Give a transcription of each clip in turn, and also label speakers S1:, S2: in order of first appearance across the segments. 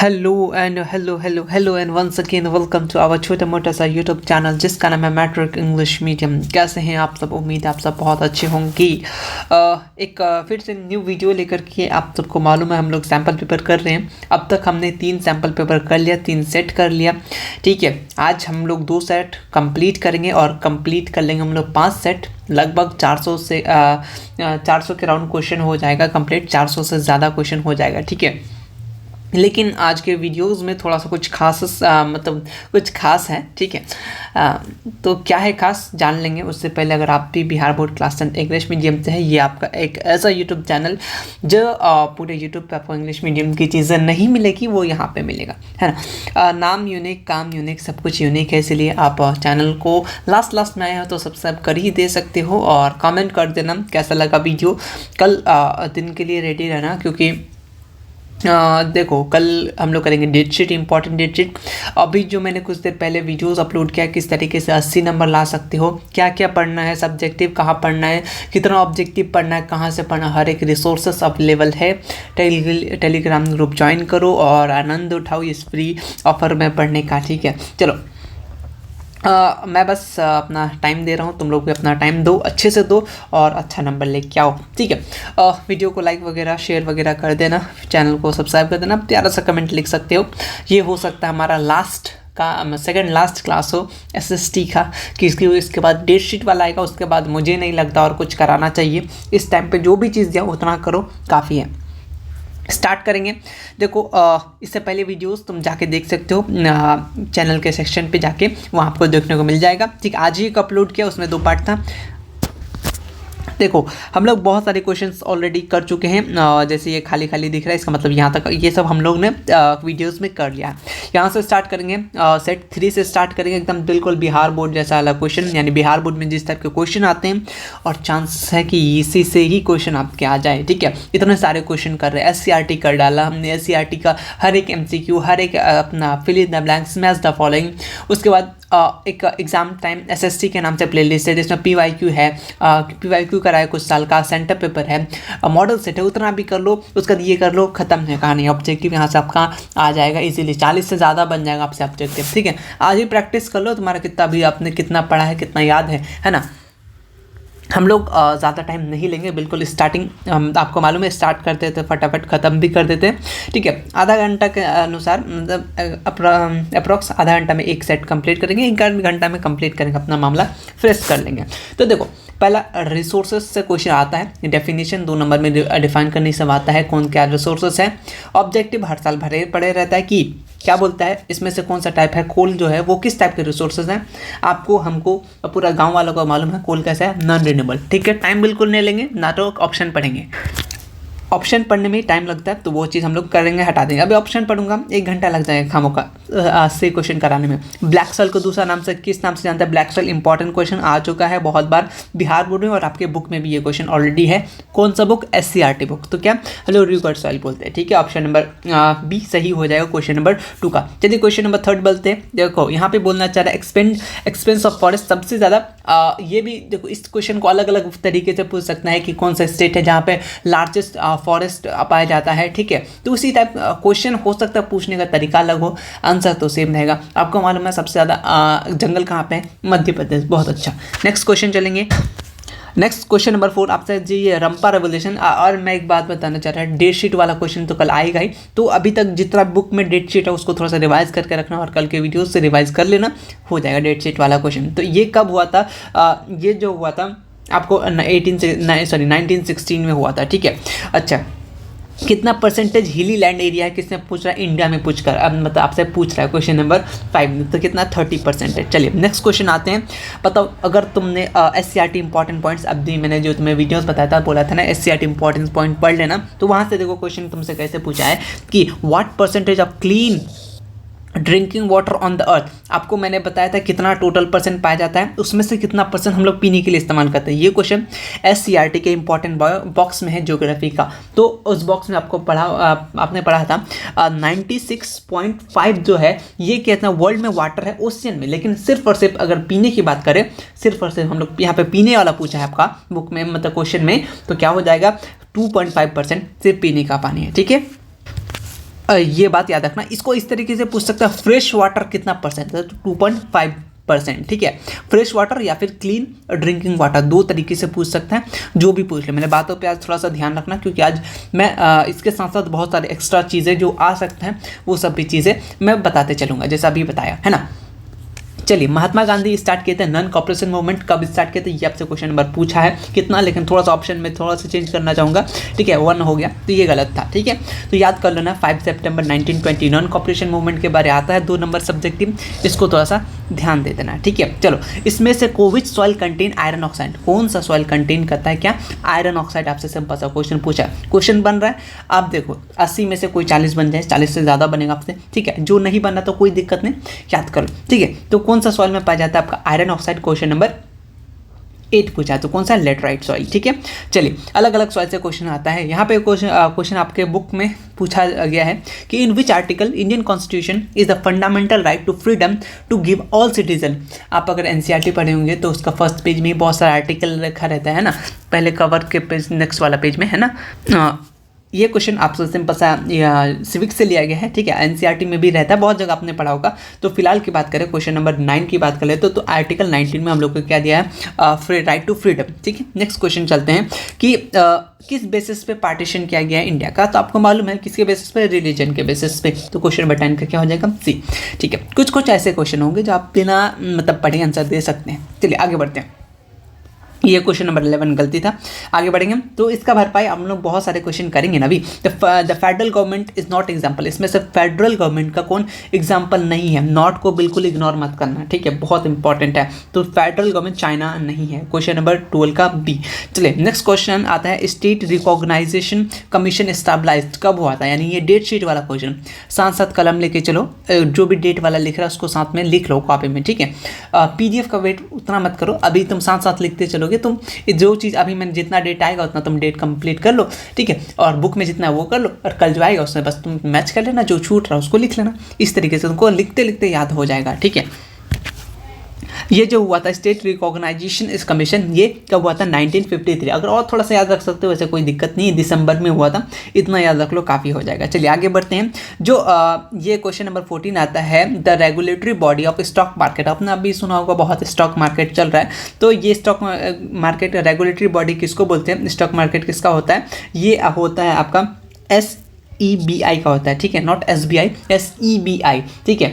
S1: Hello and once again welcome to our छोटा मोटा सा यूट्यूब चैनल जिसका नाम है मैट्रिक इंग्लिश मीडियम। कैसे हैं आप सब? उम्मीद है आप सब बहुत अच्छे होंगे। फिर से न्यू वीडियो लेकर के आप सबको मालूम है हम लोग सैम्पल पेपर कर रहे हैं। अब तक हमने 3 सैम्पल पेपर कर लिया, 3 सेट कर लिया। ठीक है, आज हम लोग 2 सेट कंप्लीट करेंगे और कंप्लीट कर लेंगे हम लोग 5 सेट। लगभग 400 के राउंड क्वेश्चन हो जाएगा कंप्लीट, 400 से ज़्यादा क्वेश्चन हो जाएगा। ठीक है, लेकिन आज के वीडियोस में थोड़ा सा कुछ कुछ खास है। ठीक है, तो क्या है खास जान लेंगे। उससे पहले अगर आप भी Bihar board class 10 English medium से है, ये आपका एक ऐसा यूट्यूब चैनल जो पूरे यूट्यूब पे आपको इंग्लिश मीडियम की चीज़ें नहीं मिलेगी, वो यहाँ पे मिलेगा, है ना। नाम यूनिक, काम यूनिक, सब कुछ यूनिक है, इसलिए आप चैनल को लास्ट में आए हो तो सब्सक्राइब कर ही दे सकते हो और कमेंट कर देना कैसा लगा वीडियो। कल दिन के लिए रेडी रहना, क्योंकि देखो कल हम लोग करेंगे date sheet, important date sheet. अभी जो मैंने कुछ देर पहले वीडियोस अपलोड किया किस तरीके से 80 नंबर ला सकते हो, क्या क्या पढ़ना है, सब्जेक्टिव कहाँ पढ़ना है, कितना ऑब्जेक्टिव पढ़ना है, कहाँ से पढ़ना, हर एक रिसोर्सेस अवेलेबल है। टेलीग्राम ग्रुप ज्वाइन करो और आनंद उठाओ इस फ्री ऑफर में पढ़ने का। ठीक है, चलो मैं बस अपना टाइम दे रहा हूँ, तुम लोग भी अपना टाइम दो, अच्छे से दो और अच्छा नंबर लेके आओ। ठीक है, वीडियो को लाइक वगैरह शेयर वगैरह कर देना, चैनल को सब्सक्राइब कर देना, प्यारा सा कमेंट लिख सकते हो। ये हो सकता है हमारा सेकंड लास्ट क्लास हो SST का, कि इसके बाद डेट शीट वाला आएगा। उसके बाद मुझे नहीं लगता और कुछ कराना चाहिए। इस टाइम पे जो भी चीज़ दिया उतना करो, काफ़ी है। स्टार्ट करेंगे। देखो इससे पहले वीडियोस तुम जाके देख सकते हो, चैनल के सेक्शन पे जाके, वहाँ आपको देखने को मिल जाएगा। ठीक, आज ही एक अपलोड किया, उसमें 2 पार्ट था। देखो हम लोग बहुत सारे क्वेश्चंस ऑलरेडी कर चुके हैं, जैसे ये खाली खाली दिख रहा है, इसका मतलब यहाँ तक ये सब हम लोग ने वीडियोस में कर लिया है। यहाँ से स्टार्ट करेंगे, सेट 3 से स्टार्ट करेंगे, एकदम बिल्कुल बिहार बोर्ड जैसा अलग क्वेश्चन, यानी बिहार बोर्ड में जिस टाइप के क्वेश्चन आते हैं और चांस है कि इसी से ही क्वेश्चन आपके आ जाए। ठीक है, इतने सारे क्वेश्चन कर रहे हैं। SCRT कर डाला हमने, SCRT का हर एक MCQ, हर एक अपना fill in the blanks, match the following. उसके बाद एक एग्ज़ाम टाइम SST के नाम से प्लेलिस्ट है, जिसमें PYQ है, PYQ कराए कुछ साल का, सेंटर पेपर है, मॉडल सेट है, उतना भी कर लो। उसका ये कर लो, खत्म है कहानी। ऑब्जेक्टिव यहाँ से आपका आ जाएगा इजीली, 40 से ज़्यादा बन जाएगा आपसे ऑब्जेक्टिव। ठीक है, आज ही प्रैक्टिस कर लो, तुम्हारा कितना भी आपने कितना पढ़ा है, कितना याद है ना। हम लोग ज़्यादा टाइम नहीं लेंगे, बिल्कुल स्टार्टिंग आपको मालूम है स्टार्ट करते थे फटाफट ख़त्म भी कर देते हैं। ठीक है, आधा घंटा के अनुसार, मतलब अप्रॉक्स आधा घंटा में एक सेट कंप्लीट करेंगे, 1 घंटा में कंप्लीट करेंगे, अपना मामला फ्रेश कर लेंगे। तो देखो पहला रिसोर्सेज से क्वेश्चन आता है, डेफिनेशन 2 नंबर में डिफाइन करने से आता है कौन क्या रिसोर्सेज है। ऑब्जेक्टिव हर साल भरे पड़े रहता है कि क्या बोलता है इसमें से कौन सा टाइप है, कोल जो है वो किस टाइप के रिसोर्सेज हैं। आपको हमको पूरा गांव वालों को मालूम है कोल कैसा है, नॉन रिन्यूएबल। ठीक है, टाइम बिल्कुल नहीं लेंगे, ना तो ऑप्शन पढ़ेंगे। ऑप्शन पढ़ने में टाइम लगता है तो वो चीज़ हम लोग करेंगे, हटा देंगे। अभी ऑप्शन पढ़ूंगा 1 घंटा लग जाएगा खामों का 80 क्वेश्चन कराने में। ब्लैक सेल को दूसरा नाम से किस नाम से जानता है? ब्लैक सेल इंपॉर्टेंट क्वेश्चन आ चुका है बहुत बार बिहार बोर्ड में, और आपके बुक में भी ये क्वेश्चन ऑलरेडी है। कौन सा बुक? SCRT book. तो क्या हेलो रिवर्ट सेल बोलते हैं। ठीक है, ऑप्शन नंबर B सही हो जाएगा क्वेश्चन नंबर 2 का। चलिए क्वेश्चन नंबर 3 बोलते हैं। देखो यहाँ पे बोलना चाह रहा है एक्सपेंस ऑफ फॉरेस्ट सबसे ज़्यादा। ये भी देखो इस क्वेश्चन को अलग अलग तरीके से पूछ सकता है कि कौन सा स्टेट है जहाँ पे लार्जेस्ट फॉरेस्ट पाया जाता है। ठीक है, तो उसी टाइप क्वेश्चन हो सकता है, पूछने का तरीका अलग हो, आंसर तो सेम रहेगा। आपको मालूम है सबसे ज़्यादा जंगल कहाँ पे है? मध्य प्रदेश। बहुत अच्छा, नेक्स्ट क्वेश्चन चलेंगे। नेक्स्ट क्वेश्चन नंबर 4 आपसे जी, ये रंपा रेवोल्यूशन। और मैं एक बात बताना चाह रहा हूँ, डेट शीट वाला क्वेश्चन तो कल आएगा ही, तो अभी तक जितना बुक में डेट शीट है उसको थोड़ा सा रिवाइज करके रखना और कल के वीडियो से रिवाइज कर लेना, हो जाएगा डेट शीट वाला क्वेश्चन। तो ये कब हुआ था? ये जो हुआ था आपको 1916 में हुआ था। ठीक है, अच्छा कितना परसेंटेज हिली लैंड एरिया है, किसने पूछ रहा है? इंडिया में पूछकर, अब मतलब आपसे पूछ रहा है क्वेश्चन नंबर 5 में, तो कितना 30%। चलिए नेक्स्ट क्वेश्चन आते हैं। बताओ अगर तुमने SCRT इंपॉर्टेंट पॉइंट्स, अब भी मैंने जो तुम्हें वीडियोस बताया था, बोला था ना SCRT इंपॉर्टेंट पॉइंट पढ़ लेना, तो वहाँ से देखो क्वेश्चन तुमसे कैसे पूछा है कि what percentage of clean drinking water on the earth. आपको मैंने बताया था कितना टोटल परसेंट पाया जाता है, उसमें से कितना परसेंट हम लोग पीने के लिए इस्तेमाल करते हैं। ये क्वेश्चन SCRT के इंपॉर्टेंट बॉक्स में है ज्योग्राफी का। तो उस बॉक्स में आपने पढ़ा था 96.5 जो है ये कहते हैं वर्ल्ड में वाटर है ओशियन में, लेकिन सिर्फ और सिर्फ अगर पीने की बात करें, सिर्फ और सिर्फ हम लोग यहाँ पे पीने वाला पूछा है आपका बुक में, मतलब क्वेश्चन में, तो क्या हो जाएगा 2.5% सिर्फ पीने का पानी है। ठीक है, ये बात याद रखना। इसको इस तरीके से पूछ सकता है, फ्रेश वाटर कितना परसेंट है, तो 2.5%। ठीक है, फ्रेश वाटर या फिर क्लीन ड्रिंकिंग वाटर, दो तरीके से पूछ सकते हैं, जो भी पूछ ले। मैंने बातों पे आज थोड़ा सा ध्यान रखना, क्योंकि आज मैं इसके साथ साथ बहुत सारे एक्स्ट्रा चीज़ें जो आ सकते हैं वो सब भी चीज़ें मैं बताते चलूँगा, जैसा अभी बताया है ना। चलिए, महात्मा गांधी स्टार्ट किए थे नॉन कॉपरेशन मूवमेंट, कब स्टार्ट किए थे, ये आपसे क्वेश्चन नंबर पूछा है कितना, लेकिन थोड़ा सा ऑप्शन में थोड़ा सा चेंज करना चाहूँगा। ठीक है, 1 हो गया तो ये गलत था। ठीक है, तो याद कर लेना 5 सितंबर 1920 नॉन कॉपरेशन मूवमेंट के बारे आता है, 2 नंबर सब्जेक्टिव, इसको थोड़ा सा ध्यान दे देना। ठीक है, चलो, इसमें से कोविच सॉइल कंटेन आयरन ऑक्साइड, कौन सा सॉइल कंटेन करता है क्या, आयरन ऑक्साइड। आपसे सिंपल सा क्वेश्चन पूछा, क्वेश्चन बन रहा है। आप देखो 80 में से कोई 40 बन जाए, 40 से ज़्यादा बनेगा आपसे। ठीक है, जो नहीं बना तो कोई दिक्कत नहीं, याद करो। ठीक है, तो कौन सा सॉइल में पाया जाता है आपका आयरन ऑक्साइड, क्वेश्चन नंबर 8 पूछा है, तो कौन सा, लेटराइट सॉइल। ठीक है, चलिए, अलग अलग सॉइल से क्वेश्चन आता है। यहाँ पे क्वेश्चन आपके बुक में पूछा गया है कि in which article Indian constitution is the fundamental right to freedom to give all citizen. आप अगर एनसीईआरटी पढ़े होंगे तो उसका फर्स्ट पेज में बहुत सारा आर्टिकल रखा रहता है ना, पहले कवर के पेज, नेक्स्ट वाला पेज में, है ना। ये क्वेश्चन आपसे सिंपल सा सिविक्स से लिया गया है। ठीक है, एनसीईआरटी में भी रहता है, बहुत जगह आपने पढ़ा होगा। तो फिलहाल की बात करें, क्वेश्चन नंबर 9 की बात करें तो आर्टिकल 19 में हम लोग को क्या दिया है, राइट टू फ्रीडम। ठीक है, नेक्स्ट क्वेश्चन चलते हैं कि किस बेसिस पे पार्टीशन किया गया है इंडिया का, तो आपको मालूम है किसके बेसिस पे, रिलीजन के बेसिस पे। तो क्वेश्चन नंबर 10 का क्या हो जाएगा, सी। ठीक है, कुछ ऐसे क्वेश्चन होंगे जो आप बिना मतलब पढ़े आंसर दे सकते हैं। चलिए आगे बढ़ते हैं। ये क्वेश्चन नंबर 11 गलती था, आगे बढ़ेंगे। तो इसका भरपाई हम लोग बहुत सारे क्वेश्चन करेंगे ना अभी। The federal government is not example, इसमें से फेडरल गवर्नमेंट का कौन एग्जाम्पल नहीं है, नॉट को बिल्कुल इग्नोर मत करना। ठीक है, बहुत इंपॉर्टेंट है। तो फेडरल गवर्नमेंट चाइना नहीं है, क्वेश्चन नंबर 12 का बी। चलिए, नेक्स्ट क्वेश्चन आता है, स्टेट रिकॉग्नाइजेशन कमीशन स्टैब्लाइज्ड कब हुआ था, यानी ये डेट शीट वाला क्वेश्चन। साथ साथ कलम लेके चलो, जो भी डेट वाला लिख रहा है उसको साथ में लिख लो कॉपी में। ठीक है, PDF का वेट उतना मत करो, अभी तुम साथ साथ लिखते चलो, तुम जो चीज़ अभी मैंने जितना डेट आएगा उतना तुम डेट कंप्लीट कर लो। ठीक है, और बुक में जितना वो कर लो, और कल जो आएगा उसमें बस तुम मैच कर लेना, जो छूट रहा है उसको लिख लेना। इस तरीके से तुमको लिखते लिखते याद हो जाएगा। ठीक है, ये जो हुआ था स्टेट रिकॉग्नाइजेशन इस कमीशन, ये कब हुआ था, 1953। अगर और थोड़ा सा याद रख सकते हो वैसे कोई दिक्कत नहीं, दिसंबर में हुआ था, इतना याद रख लो काफ़ी हो जाएगा। चलिए आगे बढ़ते हैं। जो ये क्वेश्चन नंबर 14 आता है, the regulatory body of stock market. आपने अभी सुना होगा बहुत स्टॉक मार्केट चल रहा है, तो ये स्टॉक मार्केट रेगुलेटरी बॉडी किसको बोलते हैं, स्टॉक मार्केट किसका होता है, ये होता है आपका SEBI का होता है। ठीक है, नॉट SBI, SEBI। ठीक है,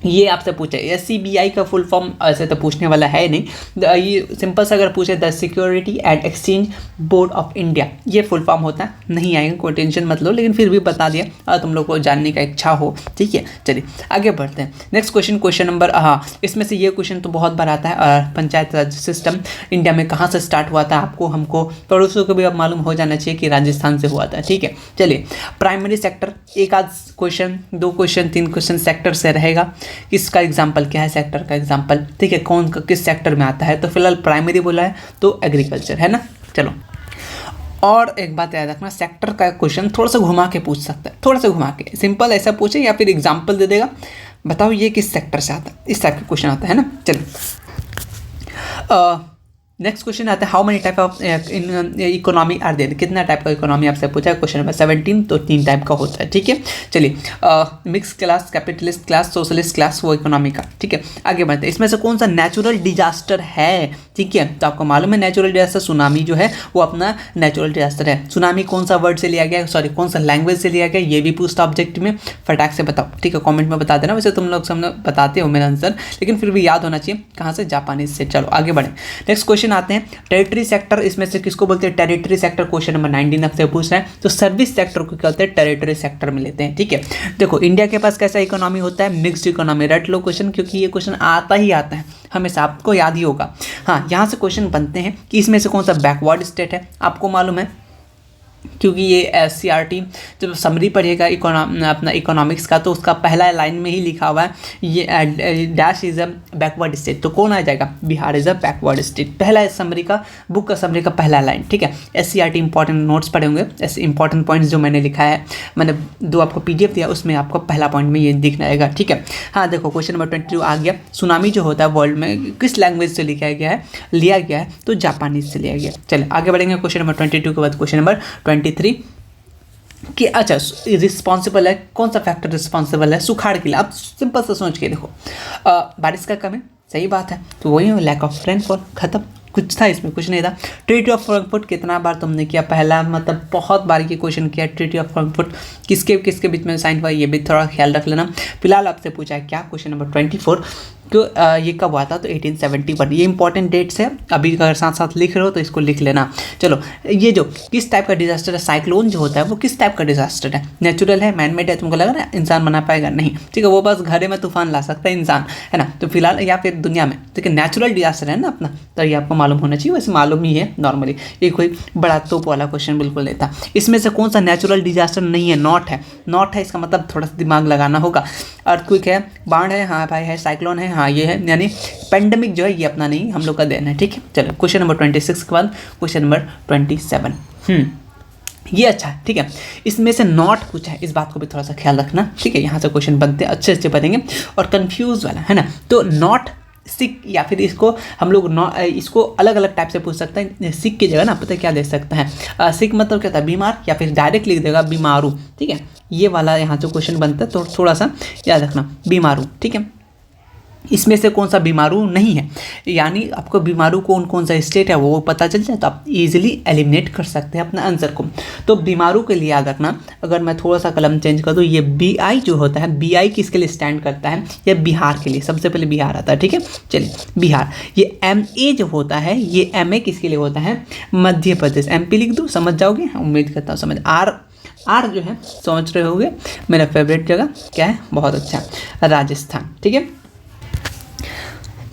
S1: ये आपसे पूछे SCBI का फुल फॉर्म ऐसे तो पूछने वाला है नहीं, ये सिंपल सा अगर पूछे the security and exchange board of India, ये फुल फॉर्म होता है, नहीं आएगा कोई टेंशन मत लो, लेकिन फिर भी बता दिया और तुम लोग को जानने का इच्छा हो। ठीक है, चलिए आगे बढ़ते हैं। नेक्स्ट क्वेश्चन नंबर, हाँ इसमें से ये क्वेश्चन तो बहुत बार आता है, पंचायत राज सिस्टम इंडिया में कहाँ से स्टार्ट हुआ था, आपको हमको पड़ोसियों को भी अब मालूम हो जाना चाहिए कि राजस्थान से हुआ था। ठीक है, चलिए प्राइमरी सेक्टर, एक आध क्वेश्चन, 2 क्वेश्चन 3 क्वेश्चन सेक्टर से रहेगा। किसका एग्जाम्पल क्या है, सेक्टर का एग्जाम्पल। ठीक है, कौन किस सेक्टर में आता है, तो फिलहाल प्राइमरी बोला है तो एग्रीकल्चर है ना। चलो, और एक बात याद रखना, सेक्टर का क्वेश्चन थोड़ा सा घुमा के पूछ सकता है, थोड़ा सा घुमा के, सिंपल ऐसा पूछे या फिर एग्जाम्पल दे देगा, बताओ ये किस सेक्टर से आता है, इस टाइप का क्वेश्चन आता है ना। चलो, नेक्स्ट क्वेश्चन आता है, how many type of economy are there, कितना टाइप का इकोनॉमी आपसे पूछा है, क्वेश्चन नंबर 17। तो 3 टाइप का होता है। ठीक है, चलिए mix class, capitalist class, socialist class, वो इकोनॉमी का। ठीक है, आगे बढ़ते हैं। इसमें से कौन सा नेचुरल डिजास्टर है, ठीक है, तो आपको मालूम है नेचुरल डिजास्टर, सुनामी जो है वो अपना नेचुरल डिजास्टर है। सुनामी कौन सा वर्ड से लिया गया, सॉरी कौन सा लैंग्वेज से लिया गया, ये भी पूछता ऑब्जेक्ट में, फटाक से बताओ। ठीक है, कॉमेंट में बता देना, वैसे तुम लोग सामने बताते हो मेरा आंसर, लेकिन फिर भी याद होना चाहिए कहाँ से, जापानीज से। चलो आगे बढ़े। नेक्स्ट क्वेश्चन आते हैं, टेरिटरी सेक्टर, इसमें से किसको बोलते हैं, टेरिटरी सेक्टर, क्वेश्चन नंबर 19 आपसे पूछ रहे हैं। तो सर्विस सेक्टर को क्या होता है, टेरिटरी सेक्टर में लेते हैं। ठीक है, देखो इंडिया के पास कैसा इकोनॉमी होता है, मिक्स्ड इकोनॉमी। रट लो क्वेश्चन, क्योंकि ये क्वेश्चन आता ही आता है हमेशा, आपको याद ही होगा। हाँ, यहाँ से क्वेश्चन बनते हैं कि इसमें से कौन सा बैकवर्ड स्टेट है, आपको मालूम है, क्योंकि ये SCRT जब समरी पढ़िएगा अपना इकोनॉमिक्स का, तो उसका पहला लाइन में ही लिखा हुआ है ये dash is a backward state, तो कौन आ जाएगा, Bihar is a backward state. पहला समरी का, बुक का समरी का पहला लाइन। ठीक है, SCRT इंपॉर्टेंट नोट्स पढ़े होंगे, ऐसे इंपॉर्टेंट पॉइंट्स जो मैंने लिखा है, मैंने 2 आपको PDF दिया, उसमें आपको पहला पॉइंट में ये दिखना आएगा। ठीक है, हाँ देखो क्वेश्चन नंबर 22 आ गया, सुनामी जो होता है वर्ल्ड में किस लैंग्वेज से लिया गया है, तो जापानीज से लिया गया। चलिए आगे बढ़ेंगे। क्वेश्चन नंबर 22 के बाद क्वेश्चन नंबर 23। कि अच्छा रिस्पॉन्सिबल है, कौन सा फैक्टर रिस्पॉन्सिबल है सुखाड़ के लिए। आप सिंपल से सोच के देखो, बारिश का कम है, सही बात है, तो वही लैक ऑफ रेनफॉल, खत्म, कुछ था इसमें, कुछ नहीं था। ट्रीटी ऑफ फ्रैंकफर्ट कितना बार तुमने किया, पहला मतलब बहुत बार ये क्वेश्चन किया। ट्रीटी ऑफ फ्रैंकफर्ट किसके किसके बीच में साइन हुआ, ये भी थोड़ा ख्याल रख लेना। फिलहाल आपसे पूछा है क्या, क्वेश्चन नंबर 24, तो ये कब हुआ था, तो 1871। ये इंपॉर्टेंट डेट्स है, अभी अगर साथ साथ लिख रहे हो तो इसको लिख लेना। चलो, ये जो किस टाइप का डिजास्टर है, साइक्लोन जो होता है वो किस टाइप का डिजास्टर है, नेचुरल है, मैनमेड है, तुमको लग रहा है इंसान बना पाएगा, नहीं, ठीक है, वो बस घरे में तूफान ला सकता है इंसान, है ना, तो फिलहाल या फिर दुनिया में, ठीक है, नेचुरल डिजास्टर है ना अपना, तो ये आपको मालूम होना चाहिए, वैसे मालूम ही है नॉर्मली, ये कोई बड़ा तोप वाला क्वेश्चन बिल्कुल नहीं था। इसमें से कौन सा नेचुरल डिजास्टर नहीं है, नॉट है, नॉट है, इसका मतलब थोड़ा सा दिमाग लगाना होगा। अर्थक्वेक है, बाढ़ है, हाँ भाई है, साइक्लोन है, हाँ ये है, यानी पेंडेमिक जो है ये अपना नहीं, हम लोग का देन है, ठीक है। चलो क्वेश्चन नंबर 26 के बाद क्वेश्चन नंबर 27, ये अच्छा है, ठीक है, इसमें से नॉट पूछा है, इस बात को भी थोड़ा सा ख्याल रखना, ठीक है, यहाँ से क्वेश्चन बनते हैं, अच्छे अच्छे बनेंगे, और कंफ्यूज वाला है ना, तो नॉट सिक, या फिर इसको हम लोग इसको अलग अलग टाइप से पूछ सकते हैं। सिक की जगह ना पता है क्या दे सकते हैं, सिक मतलब क्या होता है, बीमार, या फिर डायरेक्ट लिख देगा बीमारू, ठीक है, ये वाला यहाँ जो क्वेश्चन बनता है तो थोड़ा सा याद रखना, बीमारू, ठीक है। इसमें से कौन सा बीमारू नहीं है, यानी आपको बीमारू कौन कौन सा स्टेट है वो पता चल जाए तो आप इजीली एलिमिनेट कर सकते हैं अपने आंसर को। तो बीमारू के लिए याद रखना, अगर मैं थोड़ा सा कलम चेंज कर दूँ, ये BI जो होता है, BI किसके लिए स्टैंड करता है, ये बिहार के लिए, सबसे पहले बिहार आता है, ठीक है, चलिए बिहार। ये MA जो होता है, ये MA किसके लिए होता है, मध्य प्रदेश, MP लिख दूँ, समझ जाओगे, उम्मीद करता हूँ समझ। R जो है समझ रहे होगे, मेरा फेवरेट जगह क्या है, बहुत अच्छा, राजस्थान, ठीक है।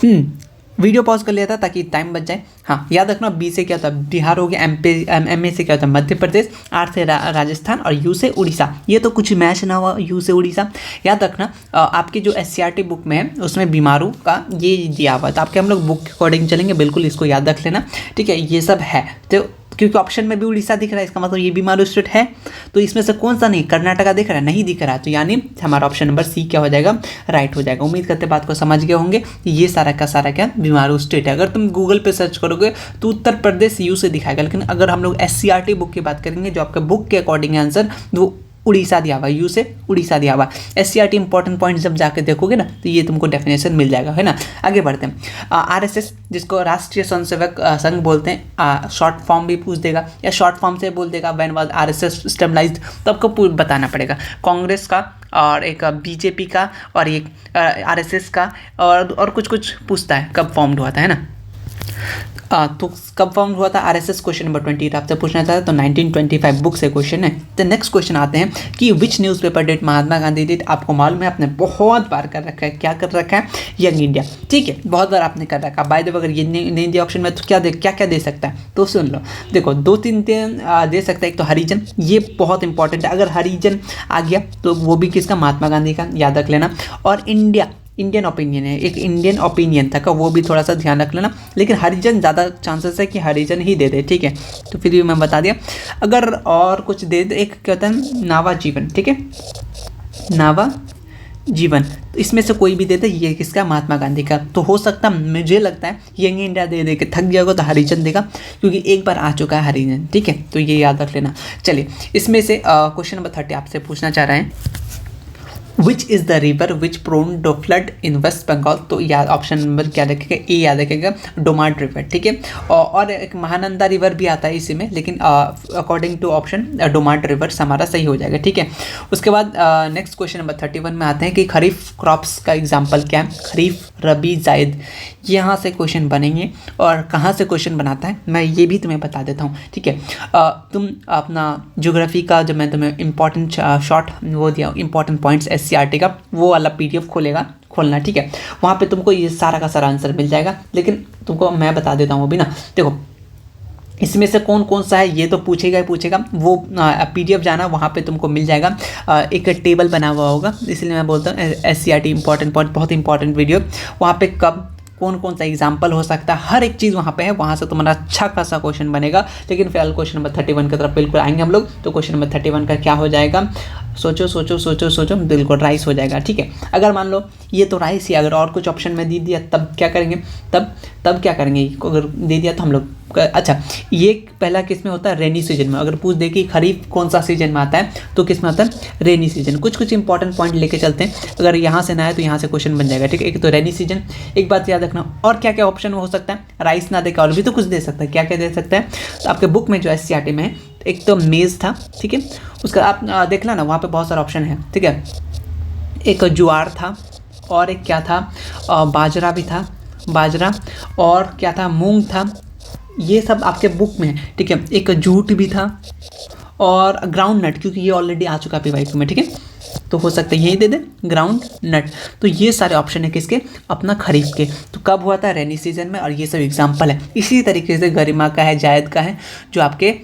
S1: वीडियो पॉज कर लिया था ताकि टाइम बच जाए। हाँ, याद रखना, B से क्या होता है, बिहार हो गया, MA से क्या होता है, मध्य प्रदेश, R से राजस्थान, और U से उड़ीसा। ये तो कुछ मैच ना हुआ, U से उड़ीसा, याद रखना। आपकी जो SCRT बुक में है उसमें बीमारू का ये दिया हुआ था, आपके हम लोग बुक के अकॉर्डिंग चलेंगे, बिल्कुल इसको याद रख लेना, ठीक है, ये सब है। तो क्योंकि ऑप्शन में भी उड़ीसा दिख रहा है, इसका मतलब ये बीमारू स्टेट है, तो इसमें से कौन सा नहीं, कर्नाटका दिख रहा है, नहीं दिख रहा है, तो यानी हमारा ऑप्शन नंबर C क्या हो जाएगा, राइट हो जाएगा। उम्मीद करते बात को समझ गए होंगे, ये सारा का सारा क्या बीमारू स्टेट है। अगर तुम गूगल पे सर्च करोगे तो उत्तर प्रदेश U से दिखाएगा, लेकिन अगर हम लोग SCRT बुक की बात करेंगे, जो आपके बुक के अकॉर्डिंग आंसर वो उड़ीसा दिया हुआ, U से उड़ीसा दिया हुआ। SCRT इंपॉर्टेंट पॉइंट जब जाके देखोगे ना तो ये तुमको डेफिनेशन मिल जाएगा, है ना। आगे बढ़ते हैं। RSS जिसको राष्ट्रीय स्वयंसेवक संघ बोलते हैं, शॉर्ट फॉर्म भी पूछ देगा, या शॉर्ट फॉर्म से बोल देगा व्हेन वाज RSS स्टेबलाइज्ड, तो आपको बताना पड़ेगा। कांग्रेस का, और एक BJP का, और एक RSS का, और कुछ कुछ पूछता है कब फॉर्म हुआ था, है ना। तो कब फॉर्म हुआ था RSS, क्वेश्चन नंबर 20 आपसे पूछना चाहता है, तो 1925 बुक से क्वेश्चन है। तो नेक्स्ट क्वेश्चन आते हैं कि विच newspaper date Mahatma Gandhi date, आपको मालूम है, आपने बहुत बार कर रखा है, क्या कर रखा है, यंग इंडिया, ठीक है, बहुत बार आपने कर रखा है। बाय द वे अगर ये नहीं दिया ऑप्शन में तो क्या क्या दे सकता है, तो सुन लो, देखो 2-3 दे सकता है। एक तो हरिजन, ये बहुत इंपॉर्टेंट है, अगर हरिजन आ गया तो वो भी किसका, महात्मा गांधी का, याद रख लेना। और इंडियन ओपिनियन है, एक इंडियन ओपिनियन था का, वो भी थोड़ा सा ध्यान रख लेना, लेकिन हरिजन ज़्यादा चांसेस है कि हरिजन ही दे दे, ठीक है, तो फिर भी मैं बता दिया। अगर और कुछ दे दे, एक क्या होता है, नावा जीवन, ठीक है, नावा जीवन, तो इसमें से कोई भी दे दे, ये किसका, महात्मा गांधी का। तो हो सकता, मुझे लगता है यंग इंडिया दे के थक जाएगा तो हरिजन देगा, क्योंकि एक बार आ चुका है हरिजन, ठीक है, तो ये याद रख लेना। चलिए, इसमें से क्वेश्चन नंबर 30 आपसे पूछना चाह रहे हैं, which is the river which prone to flood in West Bengal, तो याद ऑप्शन नंबर क्या रखेगा, ए याद रखेगा, डोमाट रिवर, ठीक है। और एक महानंदा रिवर भी आता है इसी में, लेकिन अकॉर्डिंग टू ऑप्शन डोमाट रिवर हमारा सही हो जाएगा, ठीक है। उसके बाद नेक्स्ट क्वेश्चन नंबर 31 में आते हैं कि खरीफ क्रॉप्स का एग्जाम्पल क्या है, खरीफ, रबी, जायद, यहाँ से क्वेश्चन बनेंगे। और कहाँ से क्वेश्चन बनाता है मैं ये भी तुम्हें बता देता हूँ, ठीक है। तुम अपना ज्योग्राफी का, जब मैं तुम्हें इंपॉर्टेंट शॉर्ट वो दिया, इंपॉर्टेंट पॉइंट्स SCRT का, वो वाला PDF खोलना, ठीक है, वहाँ पे तुमको ये सारा का सारा आंसर मिल जाएगा। लेकिन तुमको मैं बता देता हूँ अभी ना, देखो इसमें से कौन कौन सा है ये तो पूछेगा ही पूछेगा, वो PDF जाना, वहाँ पे तुमको मिल जाएगा, एक टेबल बना हुआ होगा, इसलिए मैं बोलता हूँ SCRT इंपॉर्टेंट पॉइंट, बहुत इंपॉर्टेंट वीडियो, वहाँ पे कब कौन कौन सा एग्जाम्पल हो सकता है, हर एक चीज़ वहाँ पे है, वहाँ से तुम्हारा अच्छा खासा क्वेश्चन बनेगा। लेकिन फिलहाल क्वेश्चन नंबर 31 की तरफ बिल्कुल आएंगे हम लोग। तो क्वेश्चन नंबर 31 का क्या हो जाएगा, सोचो सोचो सोचो सोचो, बिल्कुल राइस हो जाएगा। ठीक है, अगर मान लो ये तो राइस ही, अगर और कुछ ऑप्शन में दे दिया तब क्या करेंगे, तब क्या करेंगे, अगर दे दिया तो हम लोग अच्छा ये पहला किस में होता है, रेनी सीजन में। अगर पूछ दे कि खरीफ कौन सा सीजन में आता है तो किस में आता है, रेनी सीजन। कुछ इंपॉर्टेंट पॉइंट लेके चलते हैं, अगर यहाँ से ना है तो यहाँ से क्वेश्चन बन जाएगा। ठीक है, एक तो रेनी सीजन, एक बात याद रखना। और क्या क्या ऑप्शन हो सकता है, राइस ना देकर और भी तो कुछ दे सकता है, क्या क्या दे सकता है। तो आपके बुक में जो SCERT में है, एक तो मेज़ था, ठीक है, उसका आप देखना ना, वहाँ पे बहुत सारा ऑप्शन है। ठीक है, एक ज्वार था, और एक क्या था, बाजरा भी था, बाजरा, और क्या था, मूंग था। ये सब आपके बुक में है। ठीक है, एक जूट भी था, और ग्राउंड नट, क्योंकि ये ऑलरेडी आ चुका है PYQ में। ठीक है, तो हो सकता है यही दे दे, ग्राउंड नट। तो ये सारे ऑप्शन है किसके, अपना खरीफ के। तो कब हुआ था, रेनी सीजन में, और ये सब एग्जाम्पल है। इसी तरीके से गरिमा का है, जायद का है, जो आपके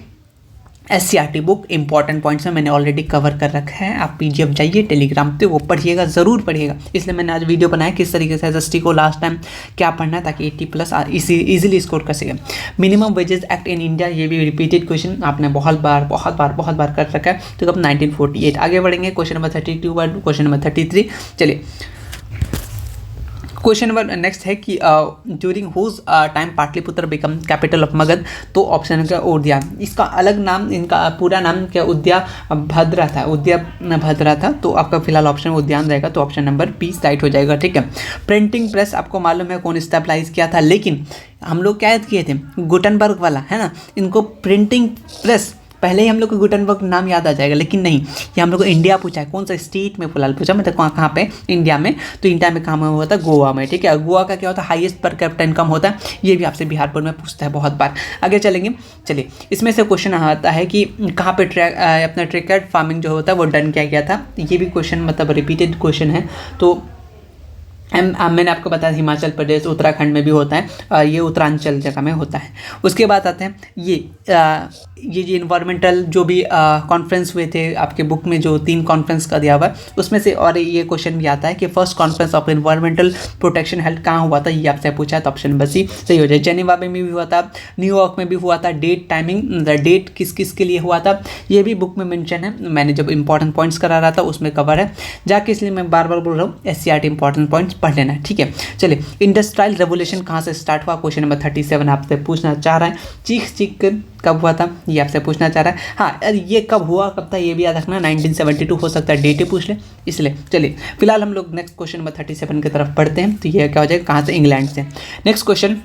S1: SCERT बुक इंपॉर्टेंट पॉइंट्स में मैंने ऑलरेडी कवर कर रखा है। आप PDF जाइए टेलीग्राम पे, वो पढ़िएगा, ज़रूर पढ़िएगा। इसलिए मैंने आज वीडियो बनाया किस तरीके से SST को लास्ट टाइम क्या पढ़ना है, ताकि 80+ इजीली स्कोर कर सके। Minimum wages act in India, ये भी रिपीटेड क्वेश्चन आपने बहुत बार कर रखा है। तो कब 1948। आगे बढ़ेंगे, क्वेश्चन नंबर 32 पर क्वेश्चन नंबर 33। चलिए, क्वेश्चन नंबर नेक्स्ट है कि during whose time Pataliputra become capital of Magadh. तो ऑप्शन का उद्यान, इसका अलग नाम, इनका पूरा नाम क्या, उद्याभद्रा था, उद्याभद्रा था। तो आपका फिलहाल ऑप्शन उद्यान रहेगा, तो ऑप्शन नंबर B राइट हो जाएगा। ठीक है, प्रिंटिंग प्रेस आपको मालूम है कौन स्टेबलाइज किया था, लेकिन हम लोग क्या किए थे, गुटनबर्ग वाला है ना, इनको प्रिंटिंग प्रेस पहले ही हम लोग को गुटनबर्ग नाम याद आ जाएगा, लेकिन नहीं, ये हम लोग को इंडिया पूछा है, कौन सा स्टेट में फिलहाल पूछा, मतलब कहाँ पे, इंडिया में। तो इंडिया में कहाँ में हुआ था, गोवा में। ठीक है, गोवा का क्या होता है, हाईएस्ट पर कैपिटा इनकम होता है। ये भी आपसे बिहार बोर्ड में पूछता है बहुत बार। आगे चलेंगे, चलिए, इसमें से क्वेश्चन आता है कि कहाँ पे अपना ट्रैक्टर फार्मिंग जो होता है वो डन किया गया था। ये भी क्वेश्चन मतलब रिपीटेड क्वेश्चन है। तो मैंने आपको बताया हिमाचल प्रदेश, उत्तराखंड में भी होता है, ये उत्तरांचल जगह में होता है। उसके बाद आते हैं ये जो इन्वायरमेंटल जो भी कॉन्फ्रेंस हुए थे आपके बुक में, जो 3 कॉन्फ्रेंस का दिया हुआ है उसमें से, और ये क्वेश्चन भी आता है कि first conference of environmental protection health कहाँ हुआ था, ये आपसे पूछा है। तो ऑप्शन नंबर C सही हो जाए। जेनेवा में भी हुआ था, न्यूयॉर्क में भी हुआ था। डेट टाइमिंग, डेट किस किस के लिए हुआ था, ये भी बुक में मेंशन है। मैंने जब इंपॉर्टेंट पॉइंट्स करा रहा था उसमें कवर है जाके, इसलिए मैं बार बार बोल रहा हूँ SCERT इंपॉर्टेंट पॉइंट्स पढ़ लेना है। ठीक है, चलिए, इंडस्ट्रियल रेवोल्यूशन कहाँ से स्टार्ट हुआ, क्वेश्चन नंबर 37 आपसे पूछना चाह रहा है। चीख कब हुआ था, ये आपसे पूछना चाह रहा है। हाँ, ये कब हुआ, कब था, ये भी याद रखना, 1972 हो सकता है, डेट ही पूछ ले इसलिए। चलिए, फिलहाल हम लोग नेक्स्ट क्वेश्चन नंबर 37 की तरफ पढ़ते हैं। तो ये क्या हो जाएगा, कहाँ से, इंग्लैंड से। Next question,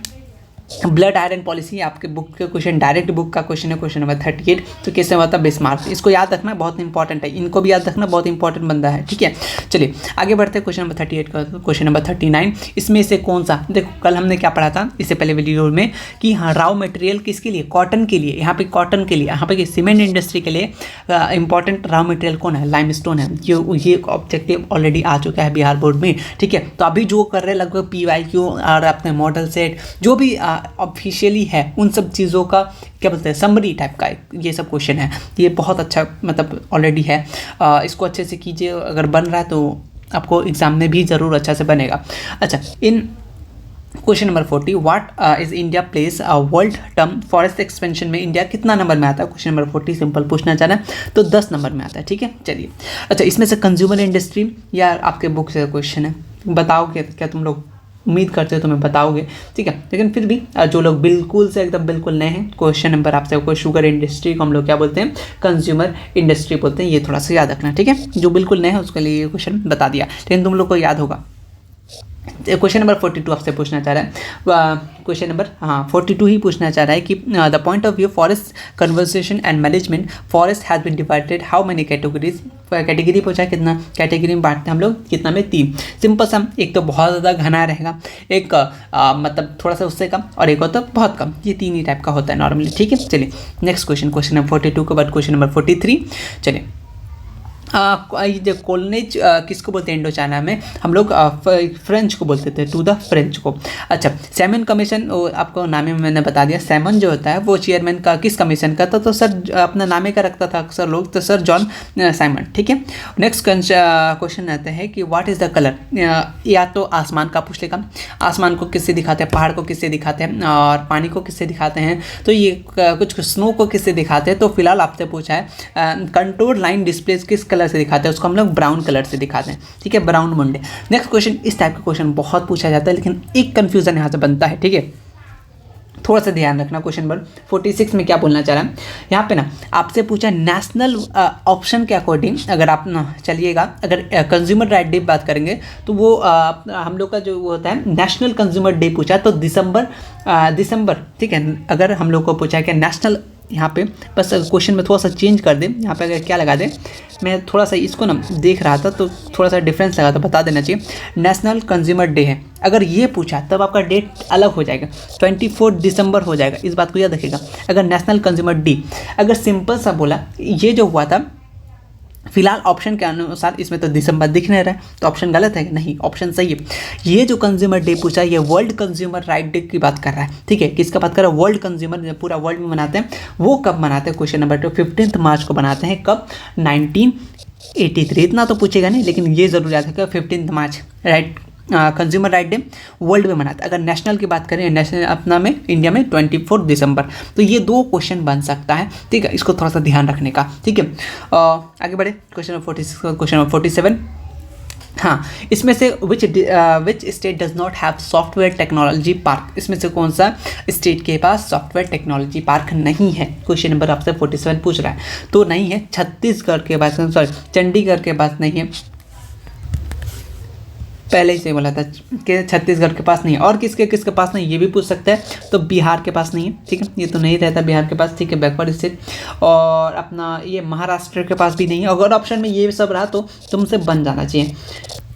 S1: blood iron policy, आपके बुक के क्वेश्चन, डायरेक्ट बुक का क्वेश्चन है, क्वेश्चन नंबर 38। तो कैसे हुआ था, बिस्मार्क। इसको याद रखना, बहुत इंपॉर्टेंट है, इनको भी याद रखना, बहुत इंपॉर्टेंट बंदा है। ठीक है, चलिए आगे बढ़ते हैं क्वेश्चन नंबर 38 का। क्वेश्चन नंबर 39, इसमें से कौन सा, देखो कल हमने क्या पढ़ा था इससे पहले वीडियो में कि हाँ, रॉ मटेरियल किसके लिए, कॉटन के लिए। यहाँ पे कॉटन के लिए, यहाँ पे सीमेंट इंडस्ट्री के लिए इंपॉर्टेंट रॉ मटेरियल कौन है, लाइमस्टोन है। ये ऑब्जेक्टिव ऑलरेडी आ चुका है बिहार बोर्ड में। ठीक है, तो अभी जो कर रहे हैं लगभग PYQ और अपने मॉडल सेट जो भी ऑफिशियली है, उन सब चीज़ों का क्या बोलते हैं, समरी टाइप का ये सब क्वेश्चन है। ये बहुत अच्छा मतलब ऑलरेडी है, इसको अच्छे से कीजिए। अगर बन रहा है तो आपको एग्जाम में भी ज़रूर अच्छा से बनेगा। अच्छा, in question number 40, what is India place world term forest expansion में, इंडिया कितना नंबर में आता है। क्वेश्चन नंबर 40 सिंपल पूछना चाह रहा है, तो 10 नंबर में आता है। ठीक है, चलिए। अच्छा, इसमें से कंज्यूमर इंडस्ट्री या आपके बुक से क्वेश्चन है, बताओगे क्या तुम लोग, उम्मीद करते हो तो मैं बताओगे। ठीक है, लेकिन फिर भी जो लोग बिल्कुल से एकदम बिल्कुल नए हैं, क्वेश्चन नंबर आपसे कोई शुगर इंडस्ट्री को हम लोग क्या बोलते हैं, कंज्यूमर इंडस्ट्री बोलते हैं। ये थोड़ा सा याद रखना। ठीक है, जो बिल्कुल नए हैं उसके लिए ये क्वेश्चन बता दिया, लेकिन तुम लोग को याद होगा। क्वेश्चन नंबर 42 आपसे पूछना चाह रहा है, क्वेश्चन नंबर 42 ही पूछना चाह रहा है कि the point of view forest conversation and management, forest has been divided how many categories. Category पूछा, कितना कैटेगरी में बांटते हैं हम लोग, कितना में, 3। सिंपल सा, एक तो बहुत ज़्यादा घना रहेगा, एक मतलब थोड़ा सा उससे कम, और एक होता है बहुत कम। ये 3 ही टाइप का होता है नॉर्मली। ठीक है, चलिए नेक्स्ट क्वेश्चन, क्वेश्चन नंबर 42 के बाद क्वेश्चन नंबर 43। चलिए, जो कॉलोनीज किसको बोलते हैं, इंडो चाइना में हम लोग फ्रेंच को बोलते थे, टू द फ्रेंच को। अच्छा, सैमन कमीशन, आपको नाम में मैंने बता दिया, सैमन जो होता है वो चेयरमैन का किस कमीशन का था, तो सर अपना नामे का रखता था अक्सर लोग, तो सर जॉन सैमन। ठीक है, नेक्स्ट क्वेश्चन आता है कि व्हाट इज़ द कलर, या तो आसमान का पूछ लेगा, आसमान को किससे दिखाते हैं, पहाड़ को किससे दिखाते हैं, और पानी को किससे दिखाते हैं, तो ये कुछ स्नो को किससे दिखाते हैं। तो फिलहाल आपसे पूछा है कंटूर लाइन डिस्प्लेस किस कलर कलर से दिखाते हैं उसको हम लोग ब्राउन कलर से दिखाते हैं, ठीक है, ब्राउन मंडे। नेक्स्ट क्वेश्चन, इस टाइप का क्वेश्चन बहुत पूछा जाता है, लेकिन एक कन्फ्यूजन यहाँ से बनता है, ठीक है, थोड़ा सा ध्यान रखना। क्वेश्चन नंबर 46 में क्या बोलना चाह रहा है यहाँ पे ना, आपसे पूछा नेशनल ऑप्शन के अकॉर्डिंग, अगर आप ना चलिएगा, अगर कंज्यूमर राइट डे बात करेंगे तो वो हम लोग का जो वो होता है नेशनल कंज्यूमर डे पूछा तो दिसंबर, ठीक है। अगर हम लोग को पूछा है कि नेशनल, यहाँ पे बस क्वेश्चन में थोड़ा सा चेंज कर दें, यहाँ पे अगर क्या लगा दें, मैं थोड़ा सा इसको ना देख रहा था तो थोड़ा सा डिफरेंस लगा, तो बता देना चाहिए नेशनल कंज्यूमर डे है। अगर ये पूछा तब आपका डेट अलग हो जाएगा, 24 दिसंबर हो जाएगा, इस बात को याद रखिएगा। अगर नेशनल कंज्यूमर डे, अगर सिंपल सा बोला, ये जो हुआ था फिलहाल ऑप्शन के अनुसार इसमें तो दिसंबर दिख नहीं रहा है, तो ऑप्शन गलत है, नहीं ऑप्शन सही है। ये जो कंज्यूमर डे पूछा, ये वर्ल्ड कंज्यूमर राइट डे की बात कर रहा है, ठीक है, किसका बात कर रहा है, वर्ल्ड कंज्यूमर, पूरा वर्ल्ड में मनाते हैं। वो कब मनाते हैं, क्वेश्चन नंबर 2 15 मार्च को बनाते हैं, कब, 1983। इतना तो पूछेगा नहीं, लेकिन ये जरूर याद है 15 March right consumer right day world में मनाते हैं। अगर नेशनल की बात करें, नेशनल अपना में इंडिया में 24 दिसंबर, तो ये 2 क्वेश्चन बन सकता है, ठीक है, इसको थोड़ा सा ध्यान रखने का, ठीक है। आगे बढ़े, क्वेश्चन नंबर 46, क्वेश्चन नंबर 47, हाँ, इसमें से which state does not have software technology park, इसमें से कौन सा स्टेट के पास सॉफ्टवेयर टेक्नोलॉजी पार्क नहीं है, क्वेश्चन नंबर आपसे 47 पूछ रहा है, तो नहीं है छत्तीसगढ़ के पास, सॉरी चंडीगढ़ के पास नहीं है, पहले ही से बोला था कि छत्तीसगढ़ के पास नहीं है। और किसके पास नहीं, ये भी पूछ सकता है, तो बिहार के पास नहीं है, ठीक है, ये तो नहीं रहता बिहार के पास, ठीक है, बैकवर्ड स्टेट। और अपना ये महाराष्ट्र के पास भी नहीं है। अगर ऑप्शन में ये सब रहा तो तुमसे बन जाना चाहिए,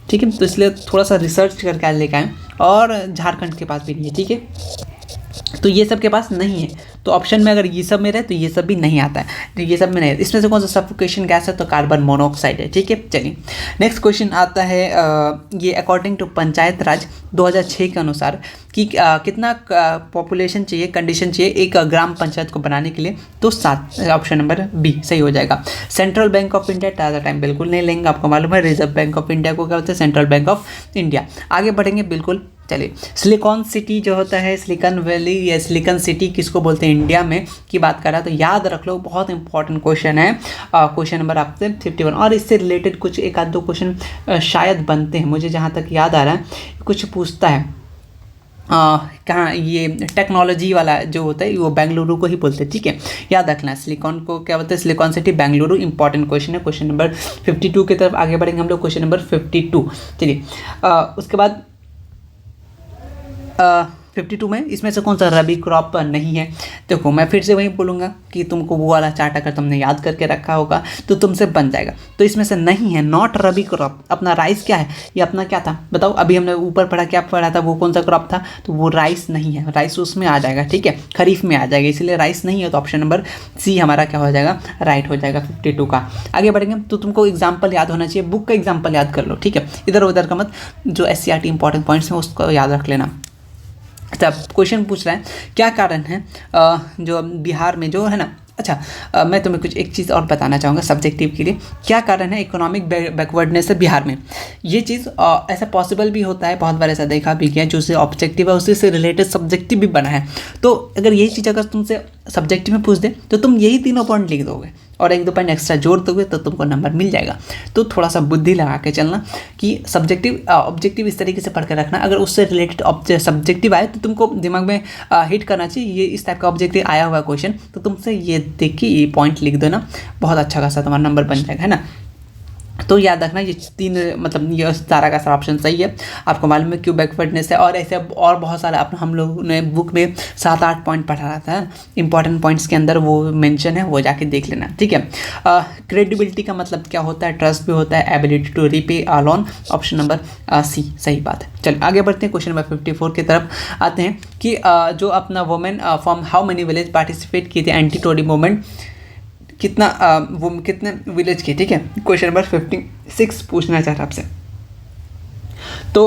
S1: ठीक है, तो इसलिए थोड़ा सा रिसर्च करके आज लेकर आएँ। और झारखंड के पास भी नहीं है, ठीक है, तो ये सब के पास नहीं है, तो ऑप्शन में अगर ये सब में रहे तो ये सब भी नहीं आता है, तो ये सब में नहीं है। इसमें से कौन सा सफोकेशन गैस है, तो कार्बन मोनोऑक्साइड है, ठीक है। चलिए नेक्स्ट क्वेश्चन आता है, ये अकॉर्डिंग टू पंचायत राज 2006 के अनुसार कि कितना पॉपुलेशन चाहिए, कंडीशन चाहिए एक ग्राम पंचायत को बनाने के लिए, तो 7, ऑप्शन नंबर बी सही हो जाएगा। सेंट्रल बैंक ऑफ इंडिया ज़्यादा टाइम बिल्कुल नहीं लेंगे, आपको मालूम है रिजर्व बैंक ऑफ इंडिया को क्या होता है, सेंट्रल बैंक ऑफ इंडिया। आगे बढ़ेंगे बिल्कुल, चलिए सिलिकॉन सिटी जो होता है, सिलिकॉन वैली या सिलिकॉन सिटी किसको बोलते हैं इंडिया में की बात कर रहा है, तो याद रख लो, बहुत इंपॉर्टेंट क्वेश्चन है, क्वेश्चन नंबर आपसे 51। और इससे रिलेटेड कुछ एक आध दो क्वेश्चन शायद बनते हैं, मुझे जहाँ तक याद आ रहा है कुछ पूछता है, कहाँ ये टेक्नोलॉजी वाला जो होता है वो बेंगलुरु को ही बोलते हैं, ठीक है, याद रखना। सिलिकॉन को क्या बोलते हैं, silicon city Bengaluru, important question है। क्वेश्चन नंबर 52 की तरफ आगे बढ़ेंगे हम लोग, क्वेश्चन नंबर 52। चलिए उसके बाद 52 में इसमें से कौन सा रबी क्रॉप नहीं है। देखो मैं फिर से वही बोलूँगा कि तुमको वो वाला चार्ट अगर तुमने याद करके रखा होगा तो तुमसे बन जाएगा। तो इसमें से नहीं है, नॉट रबी क्रॉप। अपना राइस क्या है, ये अपना क्या था बताओ, अभी हमने ऊपर पढ़ा क्या पढ़ा था, वो कौन सा क्रॉप था, तो वो राइस नहीं है, राइस उसमें आ जाएगा, ठीक है, खरीफ में आ जाएगा, इसलिए राइस नहीं है। तो ऑप्शन नंबर सी हमारा क्या हो जाएगा, राइट हो जाएगा 52 का। आगे बढ़ेंगे तो तुमको एग्जाम्पल याद होना चाहिए, बुक का एग्जाम्पल याद कर लो, ठीक है, इधर उधर का मत, जो SCRT इंपॉर्टेंट पॉइंट्स हैं उसको याद रख लेना। अच्छा क्वेश्चन पूछ रहा है क्या कारण है जो बिहार में जो है ना, अच्छा मैं तुम्हें कुछ एक चीज़ और बताना चाहूँगा सब्जेक्टिव के लिए, क्या कारण है इकोनॉमिक बैकवर्डनेस है बिहार में। ये चीज़ ऐसा पॉसिबल भी होता है, बहुत बार ऐसा देखा भी गया, जो से ऑब्जेक्टिव है उसी से रिलेटेड सब्जेक्टिव भी बना है। तो अगर यही चीज़ अगर तुमसे सब्जेक्टिव में पूछ दे तो तुम यही तीनों पॉइंट लिख दोगे और 1-2 पॉइंट एक्स्ट्रा जोड़ दोगे तो तुमको नंबर मिल जाएगा। तो थोड़ा सा बुद्धि लगा के चलना कि सब्जेक्टिव ऑब्जेक्टिव इस तरीके से पढ़ कर रखना, अगर उससे रिलेटेड सब्जेक्टिव आए तो तुमको दिमाग में हिट करना चाहिए, ये इस टाइप का ऑब्जेक्टिव आया हुआ क्वेश्चन, तो तुमसे ये देख के ये पॉइंट लिख देना, बहुत अच्छा खासा तुम्हारा नंबर बन जाएगा, है ना। तो याद रखना ये 3 मतलब ये सारा का सारा ऑप्शन सही है। आपको मालूम है क्यों बैकवर्डनेस है, और ऐसे और बहुत सारा अपना हम लोग ने बुक में 7-8 पॉइंट पढ़ा रहा था, इंपॉर्टेंट पॉइंट्स के अंदर वो मेंशन है, वो जाके देख लेना, ठीक है। क्रेडिबिलिटी का मतलब क्या होता है, ट्रस्ट भी होता है, ability to repay loan, option number C सही बात है। चलिए आगे बढ़ते हैं, क्वेश्चन नंबर 54 की तरफ आते हैं कि जो अपना women from how many village participate किए थे एंटी टोडी मूवमेंट, कितना वो कितने विलेज के, ठीक है। क्वेश्चन नंबर 56 पूछना चाह रहा आपसे, तो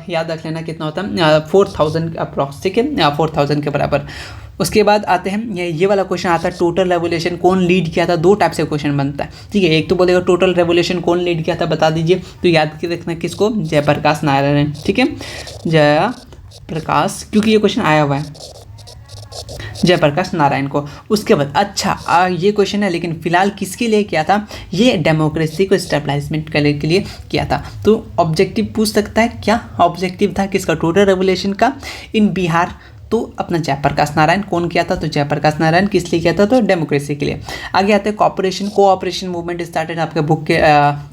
S1: याद रख लेना कितना होता है 4000 अप्रॉक्स, ठीक है, 4000 के बराबर। उसके बाद आते हैं ये वाला क्वेश्चन आता है टोटल रेवोल्यूशन कौन लीड किया था। 2 टाइप से क्वेश्चन बनता है, ठीक है, एक तो बोलेगा टोटल रेवोल्यूशन कौन लीड किया था बता दीजिए, तो याद के रखना किसको, जयप्रकाश नारायण, ठीक है, जयप्रकाश, क्योंकि ये क्वेश्चन आया हुआ है। जयप्रकाश नारायण को। उसके बाद अच्छा ये क्वेश्चन है, लेकिन फिलहाल किसके लिए किया था, ये डेमोक्रेसी को स्टेबलाइजमेंट करने के लिए किया था। तो ऑब्जेक्टिव पूछ सकता है, क्या ऑब्जेक्टिव था किसका, टोटल रेवोल्यूशन का इन बिहार, तो अपना जयप्रकाश नारायण। कौन किया था, तो जयप्रकाश नारायण। किस लिए किया था, तो डेमोक्रेसी के लिए। आगे आते हैं कोऑपरेशन मूवमेंट स्टार्टेड, आपके बुक के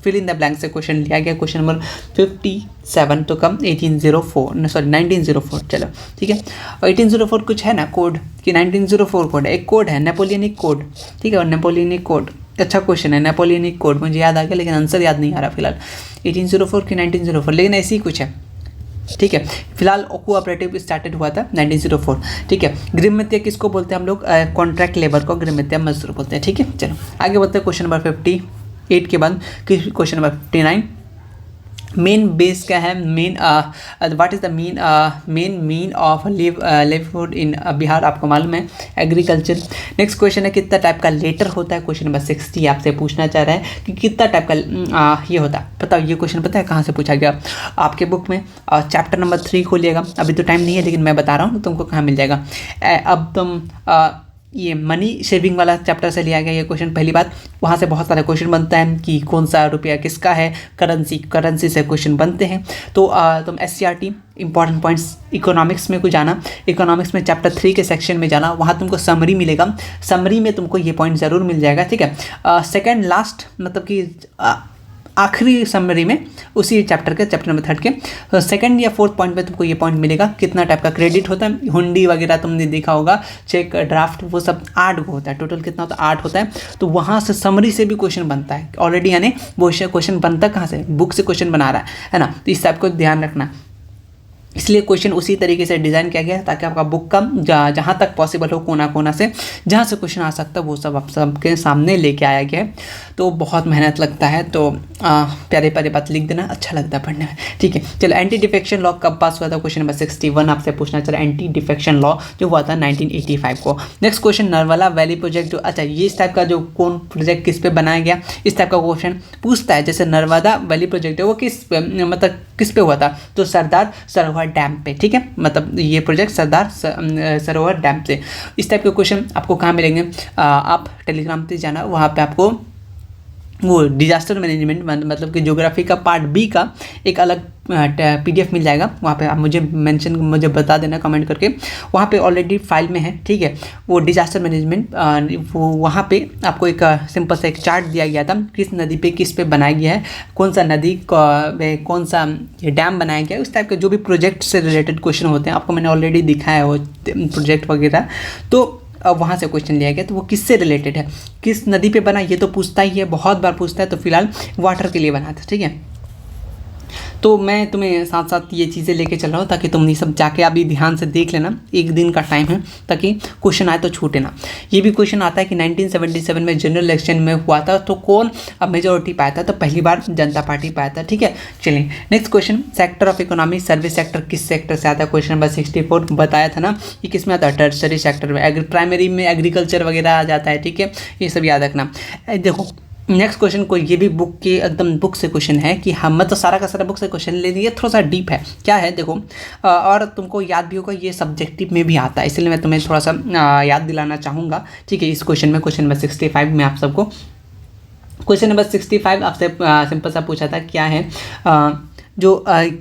S1: फिल इन द ब्लैंक से क्वेश्चन लिया गया, क्वेश्चन नंबर 57 तो कम 1904 चलो ठीक है। 1804 कुछ है ना कोड कि 1904 कोड है, एक कोड है नेपोलियनिक कोड, ठीक है, और नेपोलियनिक कोड अच्छा क्वेश्चन है, नेपोलियनिक कोड मुझे याद आ गया, लेकिन आंसर याद नहीं आ रहा फिलहाल 1804 कि 1904, लेकिन ऐसे ही कुछ है, ठीक है। फिलहाल कोऑपरेटिव स्टार्टेड हुआ था 1904, ठीक है। गृहमध्य किसको बोलते हैं हम लोग, कॉन्ट्रैक्ट लेबर को गृहमध्य मजदूर बोलते हैं, ठीक है। चलो आगे बढ़ते हैं क्वेश्चन नंबर 58 के बाद क्वेश्चन नंबर 59। मेन बेस क्या है, main what is the main mean of livelihood in Bihar, आपको मालूम है एग्रीकल्चर। नेक्स्ट क्वेश्चन है कितना टाइप का लेटर होता है, क्वेश्चन नंबर 60 आपसे पूछना चाह रहा है कि कितना टाइप का ये होता है। बताओ ये क्वेश्चन पता है कहाँ से पूछा गया, आपके बुक में चैप्टर नंबर 3 खोलिएगा, अभी तो टाइम नहीं है लेकिन मैं बता रहा हूँ तुमको कहाँ मिल जाएगा। अब तुम ये मनी सेविंग वाला चैप्टर से लिया गया ये क्वेश्चन, पहली बात वहाँ से बहुत सारे क्वेश्चन बनता है कि कौन सा रुपया किसका है, करेंसी से क्वेश्चन बनते हैं। तो तुम SCRT इंपॉर्टेंट पॉइंट्स इकोनॉमिक्स में कुछ जाना, इकोनॉमिक्स में चैप्टर 3 के सेक्शन में जाना, वहाँ तुमको समरी मिलेगा, समरी में तुमको ये पॉइंट ज़रूर मिल जाएगा, ठीक है। सेकेंड लास्ट मतलब कि आखिरी समरी में उसी चैप्टर के चैप्टर नंबर 3 के सेकंड या फोर्थ पॉइंट में तुमको ये पॉइंट मिलेगा कितना टाइप का क्रेडिट होता है, हुंडी वगैरह तुमने देखा होगा, चेक ड्राफ्ट वो सब 8 को होता है, टोटल कितना होता है 8 होता है। तो वहाँ से समरी से भी क्वेश्चन बनता है ऑलरेडी, यानी वो क्वेश्चन बनता कहाँ से, बुक से क्वेश्चन बना रहा है ना। तो इस टाइप को ध्यान रखना, इसलिए क्वेश्चन उसी तरीके से डिज़ाइन किया गया है ताकि आपका बुक का जहाँ तक पॉसिबल हो कोना कोना से जहाँ से क्वेश्चन आ सकता है वो सब आप सबके सामने लेके आया गया है। तो बहुत मेहनत लगता है, तो प्यारे प्यारे बात लिख देना, अच्छा लगता है पढ़ने में, ठीक है। चलो एंटी डिफेक्शन लॉ कब पास हुआ था, क्वेश्चन नंबर 61 आपसे पूछना चला, एंटी डिफेक्शन लॉ जो हुआ था 1985 को। नेक्स्ट क्वेश्चन नर्मला वैली प्रोजेक्ट, जो अच्छा ये इस टाइप का जो कौन प्रोजेक्ट किस पे बनाया गया इस टाइप का क्वेश्चन पूछता है। जैसे नर्मदा वैली प्रोजेक्ट है वो किस पे मतलब किस पे हुआ था, तो सरदार सरोवर डैम पे, ठीक है, मतलब ये प्रोजेक्ट सरदार सरोवर डैम से। इस टाइप के क्वेश्चन आपको कहाँ मिलेंगे, आप टेलीग्राम पे जाना, वहाँ पे आपको वो डिजास्टर मैनेजमेंट मतलब कि ज्योग्राफी का पार्ट बी का एक अलग PDF मिल जाएगा, वहाँ पे आप मुझे बता देना कमेंट करके, वहाँ पे ऑलरेडी फाइल में है, ठीक है। वो डिजास्टर मैनेजमेंट वो वहाँ पे आपको एक सिंपल सा एक चार्ट दिया गया था, किस नदी पे किस पे बनाया गया है, कौन सा नदी कौन सा डैम बनाया गया है, उस टाइप के जो भी प्रोजेक्ट से रिलेटेड क्वेश्चन होते हैं आपको मैंने ऑलरेडी दिखाया है वो प्रोजेक्ट वगैरह। तो अब वहाँ से क्वेश्चन लिया गया, तो वो किससे रिलेटेड है, किस नदी पे बना, ये तो पूछता ही है, बहुत बार पूछता है। तो फिलहाल वाटर के लिए बना था, ठीक है। तो मैं तुम्हें साथ साथ ये चीज़ें लेके चल रहा हूँ ताकि तुम ये सब जाके अभी ध्यान से देख लेना, एक दिन का टाइम है ताकि क्वेश्चन आए तो छूटे ना। ये भी क्वेश्चन आता है कि 1977 में जनरल इलेक्शन में हुआ था तो कौन मेजोरिटी पाया था, तो पहली बार जनता पार्टी पाया था, ठीक है। चलिए next question, sector of economy service sector किस सेक्टर से आता है, क्वेश्चन नंबर 64 बताया था ना, ये किस में आता है, टर्सरी सेक्टर में, प्राइमरी में एग्रीकल्चर वगैरह आ जाता है, ठीक है, ये सब याद रखना। देखो नेक्स्ट क्वेश्चन को ये भी बुक के एकदम बुक से क्वेश्चन है कि हम मतलब सारा का सारा बुक से क्वेश्चन ले लिए, थोड़ा सा डीप है, क्या है देखो, और तुमको याद भी होगा ये सब्जेक्टिव में भी आता है, इसलिए मैं तुम्हें थोड़ा सा याद दिलाना चाहूँगा, ठीक है। इस क्वेश्चन में क्वेश्चन नंबर 65 में आप सबको क्वेश्चन नंबर 65 आपसे सिंपल सा पूछा था, क्या है जो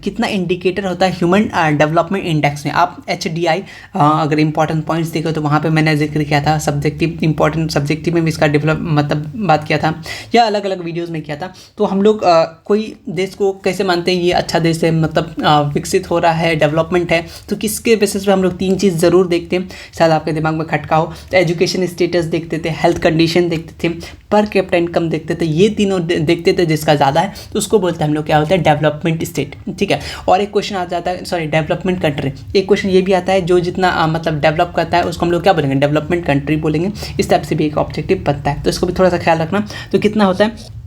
S1: कितना इंडिकेटर होता है ह्यूमन डेवलपमेंट इंडेक्स में, आप HDI अगर इंपॉर्टेंट पॉइंट्स देखो तो वहाँ पे मैंने जिक्र किया था, सब्जेक्टिव इंपॉर्टेंट सब्जेक्टिव में भी इसका डेवलप मतलब बात किया था या अलग अलग वीडियोस में किया था। तो हम लोग कोई देश को कैसे मानते हैं ये अच्छा देश है, मतलब विकसित हो रहा है, डेवलपमेंट है, तो किसके बेसिस पे हम लोग 3 चीज़ ज़रूर देखते हैं, शायद आपके दिमाग में खटका हो। तो एजुकेशन स्टेटस देखते थे, हेल्थ कंडीशन देखते थे, पर कैपिटा इनकम देखते थे, ये तीनों देखते थे, जिसका ज़्यादा है तो उसको बोलते हैं हम लोग क्या होता है, डेवलपमेंट स्टेट, ठीक है। और एक क्वेश्चन आ जाता है, सॉरी डेवलपमेंट कंट्री, एक क्वेश्चन ये भी आता है जो जितना मतलब डेवलप करता है उसको हम लोग क्या बोलेंगे, डेवलपमेंट कंट्री बोलेंगे। इस टाइप से भी एक ऑब्जेक्टिव बनता है, तो इसको भी थोड़ा सा ख्याल रखना। तो कितना होता है,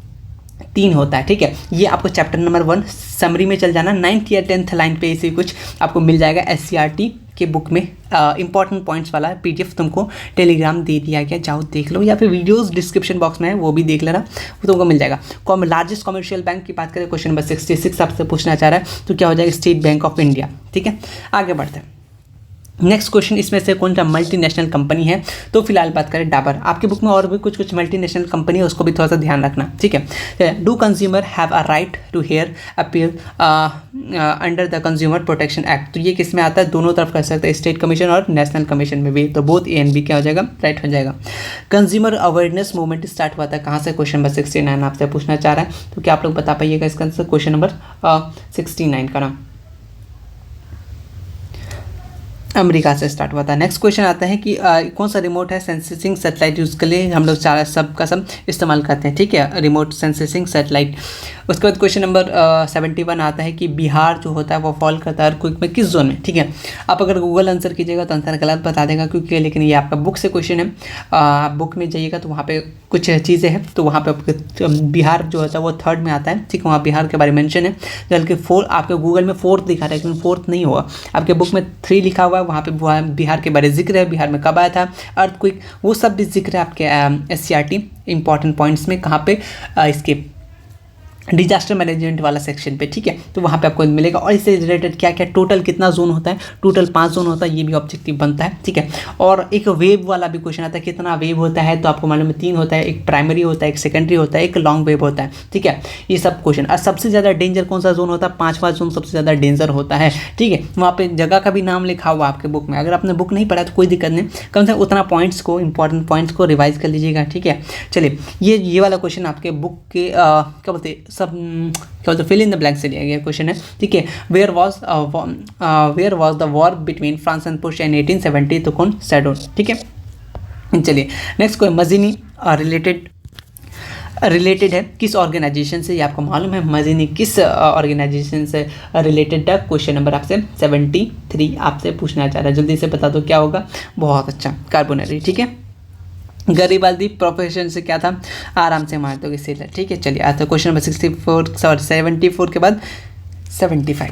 S1: 3 होता है, ठीक है। ये आपको चैप्टर नंबर 1 समरी में चल जाना, 9th या 10th लाइन पे इसे कुछ आपको मिल जाएगा। SCRT के बुक में इंपॉर्टेंट पॉइंट्स वाला PDF तुमको टेलीग्राम दे दिया गया, जाओ देख लो, या फिर वीडियोस डिस्क्रिप्शन बॉक्स में है वो भी देख लेना, वो तुमको मिल जाएगा। लार्जेस्ट कमर्शियल बैंक की बात करें, क्वेश्चन नंबर 66 आपसे पूछना चाह रहा है, तो क्या हो जाएगा, स्टेट बैंक ऑफ इंडिया, ठीक है। आगे बढ़ते हैं, नेक्स्ट क्वेश्चन, इसमें से कौन सा मल्टीनेशनल कंपनी है? तो फिलहाल बात करें डाबर। आपकी बुक में और भी कुछ मल्टीनेशनल कंपनी है, उसको भी थोड़ा सा ध्यान रखना, ठीक है। Do consumer have a right to hear appeal under the consumer protection act? तो ये किस में आता है? दोनों तरफ कर सकते हैं, स्टेट कमीशन और नेशनल कमीशन में भी। तो बोथ ए एंड बी क्या हो जाएगा? राइट हो जाएगा। कंज्यूमर अवेयरनेस मूवमेंट स्टार्ट हुआ था कहाँ से? क्वेश्चन नंबर 69 आपसे पूछना चाह रहा है, तो क्या आप लोग बता पाइएगा इसका आंसर? क्वेश्चन नंबर 69 का नाम अमेरिका से स्टार्ट हुआ था। नेक्स्ट क्वेश्चन आता है कि कौन सा रिमोट है सेंसिंग सैटेलाइट यूज़ के लिए हम लोग सब इस्तेमाल करते हैं, ठीक है, रिमोट सेंसिंग सैटेलाइट। उसके बाद क्वेश्चन नंबर 71 आता है कि बिहार जो होता है वो फॉल करता है अर्थक्वेक में किस जोन में, ठीक है। आप अगर गूगल आंसर कीजिएगा तो आंसर गलत बता देगा, क्योंकि लेकिन ये आपका बुक से क्वेश्चन है। आप बुक में जाइएगा तो वहाँ पे कुछ चीज़ें हैं, तो वहाँ पे बिहार जो होता है वो 3rd में आता है, ठीक है, वहाँ बिहार के बारे में मेंशन है। बल्कि 4 आपके गूगल में 4th दिखा रहा है, लेकिन 4th नहीं होगा, आपके बुक में 3 लिखा हुआ है, वहाँ पे बिहार के बारे में जिक्र है, बिहार में कब आया था अर्थक्वेक, वो सब भी जिक्र है आपके SCRT इंपॉर्टेंट पॉइंट्स में। कहाँ पे? इसके डिजास्टर मैनेजमेंट वाला सेक्शन पे, ठीक है, तो वहाँ पे आपको मिलेगा। और इससे रिलेटेड क्या क्या टोटल कितना जोन होता है? टोटल 5 जोन होता है, ये भी ऑब्जेक्टिव बनता है, ठीक है। और एक वेव वाला भी क्वेश्चन आता है, कितना वेव होता है? तो आपको मालूम है 3 होता है, एक प्राइमरी होता है, एक सेकेंडरी होता है, एक लॉन्ग वेव होता है, ठीक है। ये सब क्वेश्चन। और सबसे ज़्यादा डेंजर कौन सा जोन होता है? 5वां जोन सबसे ज़्यादा डेंजर होता है, ठीक है। वहाँ पे जगह का भी नाम लिखा हुआ आपके बुक में। अगर आपने बुक नहीं पढ़ा तो कोई दिक्कत नहीं, कम से कम उतना पॉइंट्स को, इंपॉर्टेंट पॉइंट्स को रिवाइज कर लीजिएगा, ठीक है। चलिए, ये वाला क्वेश्चन आपके बुक के क्या बोलते सब फिल इन द ब्लैंक से लिया गया क्वेश्चन है, ठीक है। Where was the war between France and Prussia in 1870? तो कौन? सैडोन, ठीक है। चलिए नेक्स्ट कोई मजीनी रिलेटेड है किस ऑर्गेनाइजेशन से? ये आपको मालूम है मजीनी किस ऑर्गेनाइजेशन से रिलेटेड है? क्वेश्चन नंबर आपसे 73 आपसे पूछना चाह रहा है, जल्दी से बता दो क्या होगा? बहुत अच्छा, कार्बोनरी, ठीक है। गरीबाल्दी प्रोफेशन से क्या था? आराम से मार दोगे सीलर, ठीक है। चलिए आता है क्वेश्चन नंबर 74 के बाद 75।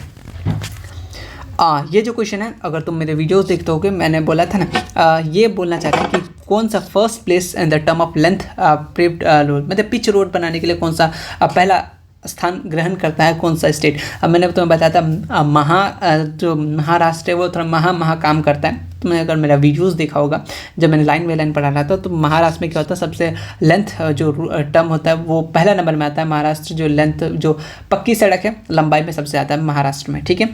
S1: ये जो क्वेश्चन है, अगर तुम मेरे वीडियोस देखते होगे, मैंने बोला था ना, ये बोलना चाहता है कि कौन सा first place in the term of length prevd road, मतलब पिच रोड बनाने के लिए कौन सा पहला स्थान ग्रहण करता है, कौन सा स्टेट? अब मैंने तुम्हें बताया था जो महाराष्ट्र है वो थोड़ा महा काम करता है। तुमने अगर मेरा वीडियोस देखा होगा, जब मैंने लाइन बाय लाइन पढ़ा रहा था, तो महाराष्ट्र में क्या होता है, सबसे लेंथ जो टर्म होता है वो पहला नंबर में आता है। महाराष्ट्र जो लेंथ, जो पक्की सड़क है, लंबाई में सबसे ज़्यादा है महाराष्ट्र में, ठीक है।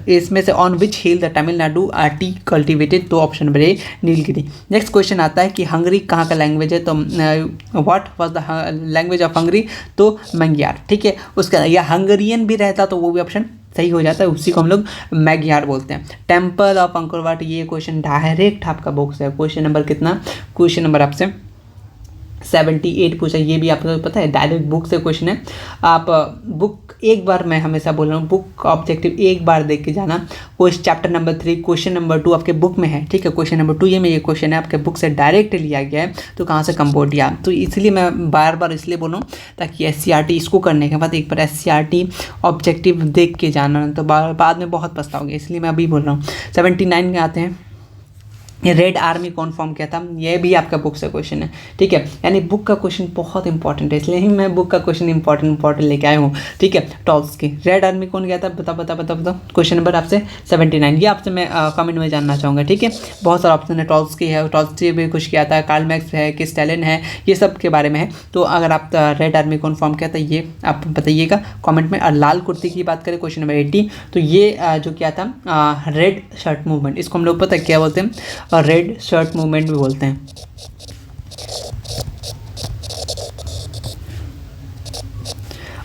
S1: इसमें से on which hill the Tamil Nadu tea cultivated? तो option number A Nilgiri. Next question आता है कि हंगरी कहाँ का लैंग्वेज है? तो what was the language of Hungary? तो मैग्यार, ठीक है। उसका या हंगरियन भी रहता तो वो भी ऑप्शन सही हो जाता है, उसी को हम लोग मैग्यार बोलते हैं। टेम्पल ऑफ अंकोर वाट, ये क्वेश्चन डायरेक्ट आपका बुक से है। क्वेश्चन नंबर कितना? क्वेश्चन नंबर आपसे 78 पूछा, ये भी आपको पता है डायरेक्ट बुक से क्वेश्चन है। आप बुक एक बार, मैं हमेशा बोल रहा हूँ, बुक ऑब्जेक्टिव एक बार देख के जाना। Question chapter number 3 question number 2 आपके बुक में है, ठीक है। क्वेश्चन नंबर 2 ये क्वेश्चन है आपके बुक से डायरेक्ट लिया गया है। तो कहाँ से? कंबोडिया। तो इसलिए मैं बार बार इसलिए बोल रहा हूँ, ताकि SCRT इसको करने के बाद एक बार SCRT ऑब्जेक्टिव देख के जाना, तो बाद में बहुत पछताओगे, इसलिए मैं अभी बोल रहा हूँ। 79 में आते हैं, रेड आर्मी कौन फॉर्म किया था? ये भी आपका बुक से क्वेश्चन है, ठीक है। यानी बुक का क्वेश्चन बहुत इंपॉर्टेंट है, इसलिए ही मैं बुक का क्वेश्चन इंपॉर्टेंट लेके आया हूँ, ठीक है। टॉल्स्की, रेड आर्मी कौन गया था? बता। क्वेश्चन नंबर आपसे 79, ये आपसे मैं कमेंट में जानना चाहूँगा, ठीक है। बहुत सारा ऑप्शन है, टॉल्स्की है, टॉल्स्की भी कुछ किया था, कार्ल मैक्स है, कि स्टैलिन है, ये सब के बारे में है। तो अगर आप रेड आर्मी कौन फॉर्म किया था, ये आप बताइएगा कॉमेंट में। और लाल कुर्ती की बात करें, क्वेश्चन नंबर 80, तो ये जो क्या था, रेड शर्ट मूवमेंट, इसको हम लोग पता है क्या बोलते हैं? और रेड शर्ट मूवमेंट भी बोलते हैं।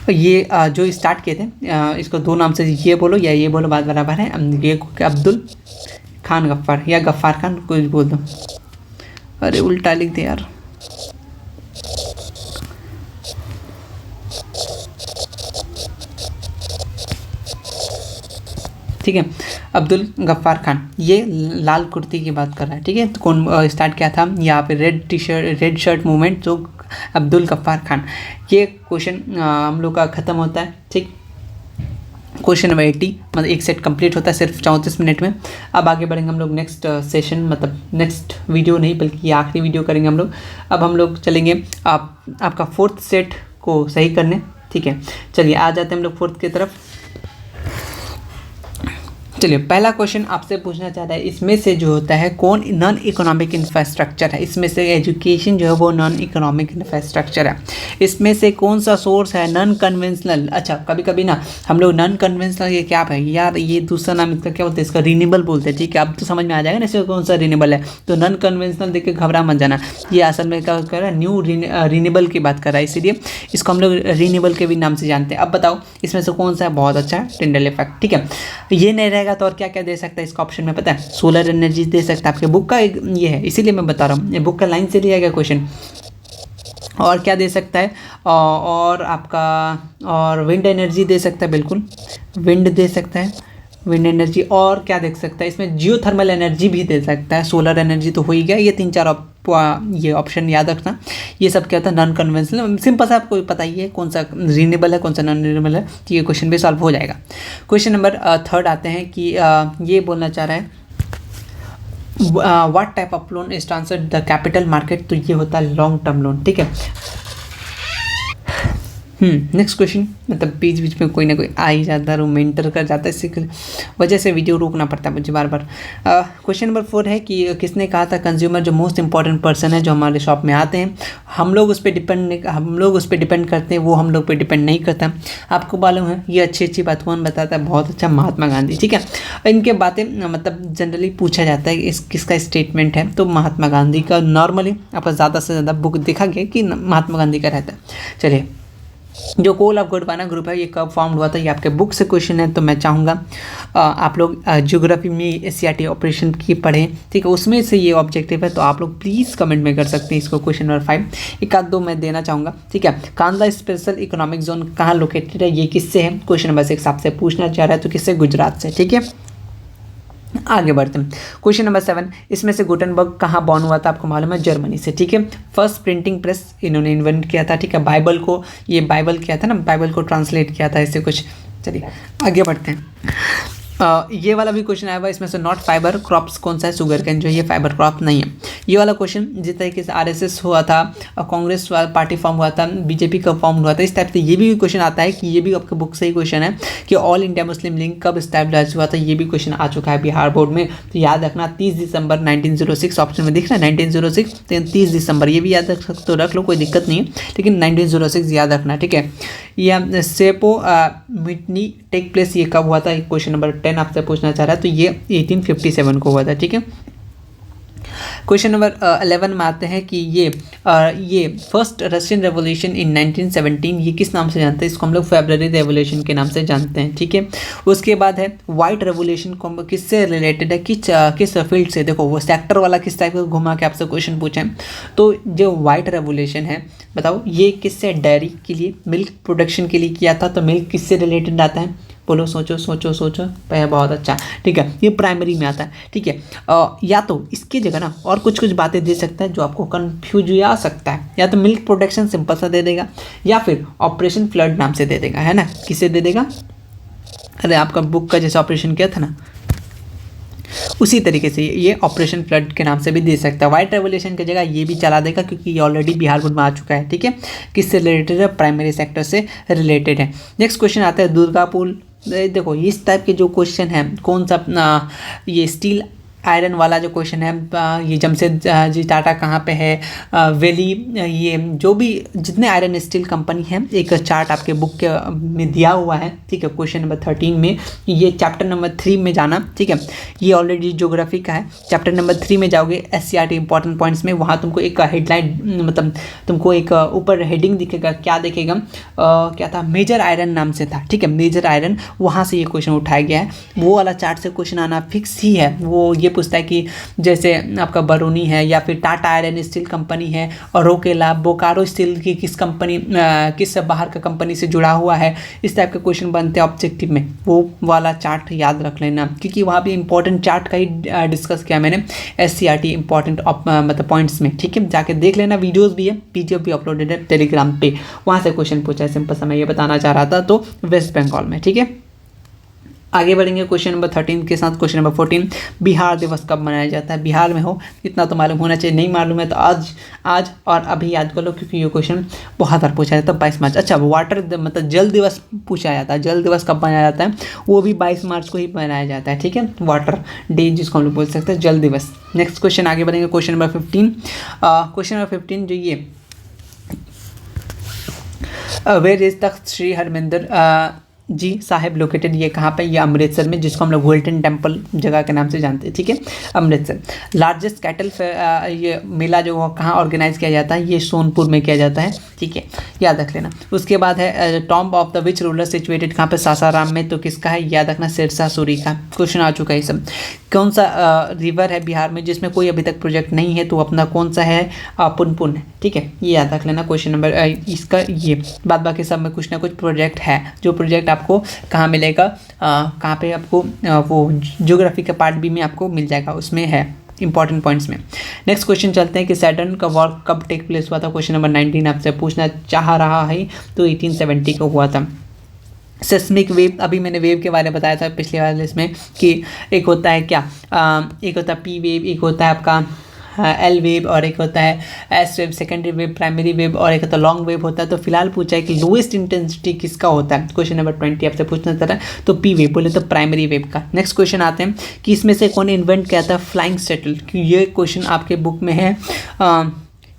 S1: ये जो स्टार्ट किए थे, इसको 2 नाम से ये बोलो या ये बोलो, बात बराबर है। ये अब्दुल खान गफ्फार या गफ्फार खान, कुछ बोल दो। अरे उल्टा लिख दे यार। ठीक है, अब्दुल गफ्फार खान, ये लाल कुर्ती की बात कर रहा है, ठीक है। तो कौन स्टार्ट किया था यहाँ पे? रेड शर्ट मूवमेंट, जो अब्दुल गफ्फार खान। ये क्वेश्चन हम लोग का ख़त्म होता है, ठीक। क्वेश्चन नंबर 80, मतलब एक सेट कंप्लीट होता है सिर्फ 34 मिनट में। अब आगे बढ़ेंगे हम लोग नेक्स्ट सेशन, मतलब नेक्स्ट वीडियो नहीं बल्कि ये आखिरी वीडियो करेंगे हम लोग। अब हम लोग चलेंगे आपका 4th सेट को सही करने, ठीक है। चलिए आ जाते हैं हम लोग 4th की तरफ। चलिए पहला क्वेश्चन आपसे पूछना चाह रहा है, इसमें से जो होता है कौन नॉन इकोनॉमिक इंफ्रास्ट्रक्चर है। इसमें से एजुकेशन जो है वो नॉन इकोनॉमिक इंफ्रास्ट्रक्चर है। इसमें से कौन सा सोर्स है नॉन कन्वेंशनल। अच्छा कभी कभी ना हम लोग नॉन कन्वेंशनल ये क्या है यार, ये दूसरा नाम इसका क्या बोलते हैं, इसका रिन्यूएबल बोलते हैं। ठीक है, अब तो समझ में आ जाएगा ना इसमें कौन सा रिन्यूएबल है। तो नॉन कन्वेंशनल देख के घबरा मत जाना, ये असल में क्या कर रहा है, न्यू रिन्यूएबल की बात कर रहा है, इसीलिए इसको हम लोग रिन्यूएबल के भी नाम से जानते हैं। अब बताओ इसमें से कौन सा है, बहुत अच्छा है टिंडल इफेक्ट। ठीक है, ये नहीं रहेगा तो और क्या क्या दे सकता है इसका ऑप्शन में पता है, सोलर एनर्जी दे सकता है। आपके बुक का ये है इसीलिए मैं बता रहा हूँ, ये बुक का लाइन से लिया गया क्वेश्चन। और क्या दे सकता है, और आपका और विंड एनर्जी दे सकता है, बिल्कुल विंड दे सकता है, विंड एनर्जी। और क्या देख सकता है इसमें, जियोथर्मल एनर्जी भी दे सकता है, सोलर एनर्जी तो हो ही गया। ये 3-4 ये ऑप्शन याद रखना। ये सब क्या होता है नॉन कन्वेंशनल, सिंपल सा आपको पता ही है कौन सा रिन्यूएबल है कौन सा नॉन रिन्यूएबल है, तो ये क्वेश्चन भी सॉल्व हो जाएगा। क्वेश्चन नंबर 3 आते हैं कि ये बोलना चाह रहा है what type of loan is transfer the capital market. तो ये होता है लॉन्ग टर्म लोन। ठीक है, नेक्स्ट क्वेश्चन, मतलब बीच बीच में कोई ना कोई आ ही जाता है, रूम में इंटर कर जाता है, इसी वजह से वीडियो रोकना पड़ता है मुझे बार बार। क्वेश्चन नंबर 4 है कि किसने कहा था कंज्यूमर जो मोस्ट इंपॉर्टेंट पर्सन है जो हमारे शॉप में आते हैं, हम लोग उस पर डिपेंड करते हैं, वो हम लोग पे डिपेंड नहीं करता। आपको मालूम है ये अच्छी बात कौन बताता है, बहुत अच्छा महात्मा गांधी। ठीक है, इनके बातें मतलब जनरली पूछा जाता है इस किसका स्टेटमेंट है, तो महात्मा गांधी का नॉर्मली आपका ज़्यादा से ज़्यादा बुक देखा गया कि महात्मा गांधी का रहता है। चलिए, जो कोल ऑफ गोंडवाना ग्रुप है ये कब फॉर्म हुआ था, ये आपके बुक से क्वेश्चन है, तो मैं चाहूँगा आप लोग ज्योग्राफी में एशियाटिक ऑपरेशन की पढ़ें। ठीक है, उसमें से ये ऑब्जेक्टिव है, तो आप लोग प्लीज़ कमेंट में कर सकते हैं इसको। क्वेश्चन नंबर 5 एक आध दो मैं देना चाहूँगा। ठीक है, कांडला स्पेशल इकोनॉमिक जोन कहाँ लोकेटेड है, ये किससे है। क्वेश्चन नंबर 6 आपसे पूछना चाह रहा है, तो किससे, गुजरात से। ठीक है, आगे बढ़ते हैं। क्वेश्चन नंबर 7, इसमें से गुटेनबर्ग कहाँ बॉर्न हुआ था, आपको मालूम है जर्मनी से। ठीक है, फर्स्ट प्रिंटिंग प्रेस इन्होंने इन्वेंट किया था। ठीक है, बाइबल को, ये बाइबल किया था ना, बाइबल को ट्रांसलेट किया था, इससे कुछ। चलिए आगे बढ़ते हैं। ये वाला भी क्वेश्चन आया हुआ, इसमें से नॉट फाइबर क्रॉप्स कौन सा है, शुगर कैन जो ये फाइबर क्रॉप नहीं है। ये वाला क्वेश्चन जिस तरीके से आरएसएस हुआ था, कांग्रेस पार्टी फॉर्म हुआ था, बीजेपी कब फॉर्म हुआ था, इस टाइप से ये भी क्वेश्चन आता है कि ये भी आपके बुक से ही क्वेश्चन है कि ऑल इंडिया मुस्लिम लीग कब स्टैब्लिश हुआ था, ये भी क्वेश्चन आ चुका है बिहार बोर्ड में। तो याद रखना 30 दिसंबर 1906 ऑप्शन में दिख रहा है 1906, 30 दिसंबर, ये भी याद रख सकते तो रख लो, कोई दिक्कत नहीं है, लेकिन 1906 याद रखना। ठीक है, यह सेपो मिटनी टेक प्लेस ये कब हुआ था, क्वेश्चन नंबर 10 आपसे पूछना चाह रहा है, तो ये 1857 को हुआ था। ठीक है, क्वेश्चन नंबर 11 में आते हैं कि ये फर्स्ट रशियन रेवोल्यूशन इन 1917 ये किस नाम से जानते हैं, इसको हम लोग फेब्रुअरी रेवोल्यूशन के नाम से जानते हैं। ठीक है, उसके बाद है वाइट रेवोल्यूशन किससे रिलेटेड है, किस फील्ड से। देखो वो सेक्टर वाला किस टाइप का घुमा के आपसे क्वेश्चन पूछे, तो जो वाइट रेवोल्यूशन है बताओ ये किससे, डेयरी के लिए, मिल्क प्रोडक्शन के लिए किया था, तो मिल्क किससे रिलेटेड आता है, बोलो, सोचो पहले, बहुत अच्छा। ठीक है, ये प्राइमरी में आता है। ठीक है, या तो इसकी जगह ना और कुछ बातें दे सकता है जो आपको कंफ्यूज आ सकता है, या तो मिल्क प्रोडक्शन सिंपल सा दे देगा, या फिर ऑपरेशन फ्लड नाम से दे देगा, है ना, किसे दे देगा, अरे आपका बुक का जैसे ऑपरेशन किया था ना उसी तरीके से ये ऑपरेशन फ्लड के नाम से भी दे सकता है। वाइट रेवोल्यूशन की जगह ये भी चला देगा क्योंकि ये ऑलरेडी बिहार बोर्ड में आ चुका है। ठीक है, किससे रिलेटेड है, प्राइमरी सेक्टर से रिलेटेड है। नेक्स्ट क्वेश्चन आता है दुर्गापुर। देखो इस टाइप के जो क्वेश्चन है, कौन सा ये स्टील आयरन वाला जो क्वेश्चन है, ये जमशेदजी टाटा कहाँ पे है, वैली, ये जो भी जितने आयरन स्टील कंपनी है, एक चार्ट आपके बुक के में दिया हुआ है। ठीक है, क्वेश्चन नंबर 13 में, ये चैप्टर नंबर 3 में जाना। ठीक है, ये ऑलरेडी ज्योग्राफी का है। चैप्टर नंबर 3 में जाओगे SCRT इंपॉर्टेंट पॉइंट्स में, वहाँ तुमको एक हेडलाइन, मतलब तुमको एक ऊपर हेडिंग दिखेगा, क्या दिखेगा, क्या था, मेजर आयरन नाम से था। ठीक है, मेजर आयरन, वहाँ से ये क्वेश्चन उठाया गया है। वो वाला चार्ट से क्वेश्चन आना फिक्स ही है। वो ये पूछता है कि जैसे आपका बरूनी है, या फिर टाटा आयरन स्टील कंपनी है, और रोकेला बोकारो स्टील की किस कंपनी, किस बाहर का कंपनी से जुड़ा हुआ है, इस टाइप के क्वेश्चन बनते हैं ऑब्जेक्टिव में। वो वाला चार्ट याद रख लेना, क्योंकि वहाँ भी इंपॉर्टेंट चार्ट का ही डिस्कस किया मैंने SCRT इंपॉर्टेंट मतलब पॉइंट्स में। ठीक है, जाके देख लेना, वीडियोज़ भी है, PDF भी अपलोडेड है टेलीग्राम पे, वहाँ से क्वेश्चन पूछा है, सिंपल सा मैं ये बताना चाह रहा था। तो वेस्ट बंगाल में, ठीक है, आगे बढ़ेंगे क्वेश्चन नंबर 13 के साथ। क्वेश्चन नंबर 14, बिहार दिवस कब मनाया जाता है? बिहार में हो इतना तो मालूम होना चाहिए, नहीं मालूम है तो आज और अभी याद कर लो, क्योंकि ये क्वेश्चन बहुत बार पूछा जाता है। 22 मार्च। अच्छा, वाटर मतलब जल दिवस पूछा जाता है, जल दिवस कब मनाया जाता है? वो भी 22 मार्च को ही मनाया जाता है, ठीक है, वाटर डे जिसको हम लोग बोल सकते हैं, जल दिवस। नेक्स्ट क्वेश्चन आगे बढ़ेंगे, क्वेश्चन नंबर 15। क्वेश्चन नंबर 15 जो ये where is Takht Shri Harmandir ji Sahib located, ये कहाँ पे? ये अमृतसर में, जिसको हम लोग गोल्डन टेम्पल जगह के नाम से जानते हैं, ठीक है, अमृतसर। लार्जेस्ट कैटल ये मेला जो कहाँ ऑर्गेनाइज किया जाता है? ये सोनपुर में किया जाता है, ठीक है, याद रख लेना। उसके बाद है tomb of the which ruler situated, कहाँ पे? सासाराम में। तो किसका है? याद रखना, शेरशाह सूरी का। क्वेश्चन आ चुका है सब। कौन सा रिवर है बिहार में जिसमें कोई अभी तक प्रोजेक्ट नहीं है? तो अपना कौन सा है? पुनपुन, ठीक है, ये याद रख लेना। क्वेश्चन नंबर इसका ये बाद बाकी सब में कुछ ना कुछ प्रोजेक्ट है, जो प्रोजेक्ट आपको कहाँ मिलेगा? कहाँ पे आपको वो ज्योग्राफी का पार्ट बी में आपको मिल जाएगा, उसमें है इंपॉर्टेंट पॉइंट्स में। नेक्स्ट क्वेश्चन चलते हैं कि सैटर्न का वॉर कब टेक प्लेस हुआ था? क्वेश्चन नंबर 19 आपसे पूछना चाह रहा है, तो 1870 को हुआ था। सेस्मिक वेव, अभी मैंने वेव के बारे में बताया था पिछले वाले इसमें कि एक होता है क्या, एक होता है पी वेव, एक होता है आपका एल वेव, और एक होता है S wave, secondary wave, primary wave, और एक होता है लॉन्ग वेव होता है। तो फिलहाल पूछा है कि लोएस्ट इंटेंसिटी किसका होता है? क्वेश्चन नंबर 20 आपसे पूछना चाह रहा है, तो पी वेव बोले तो प्राइमरी वेव का। नेक्स्ट क्वेश्चन आते हैं कि इसमें से कौन इन्वेंट किया था फ्लाइंग शटल? ये क्वेश्चन आपके बुक में है,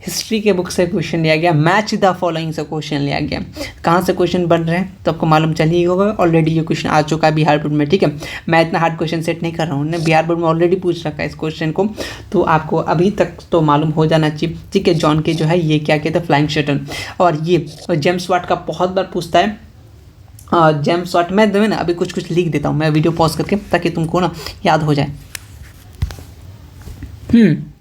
S1: हिस्ट्री के बुक से क्वेश्चन लिया गया, मैच द फॉलोइंग से क्वेश्चन लिया गया। कहाँ से क्वेश्चन बन रहे हैं तो आपको मालूम चल ही होगा, ऑलरेडी ये क्वेश्चन आ चुका है बिहार बोर्ड में, ठीक है। मैं इतना हार्ड क्वेश्चन सेट नहीं कर रहा हूँ, उन्होंने बिहार बोर्ड में ऑलरेडी पूछ रखा है इस क्वेश्चन को, तो आपको अभी तक तो मालूम हो जाना चाहिए, ठीक है। जॉन के जो है ये क्या कहते हैं, फ्लाइंग शटल, और ये जेम्स वाट का बहुत बार पूछता है। जेम्स वाट, मैं ना अभी कुछ कुछ लिख देता हूँ मैं वीडियो पॉज करके, ताकि तुमको ना याद हो जाए।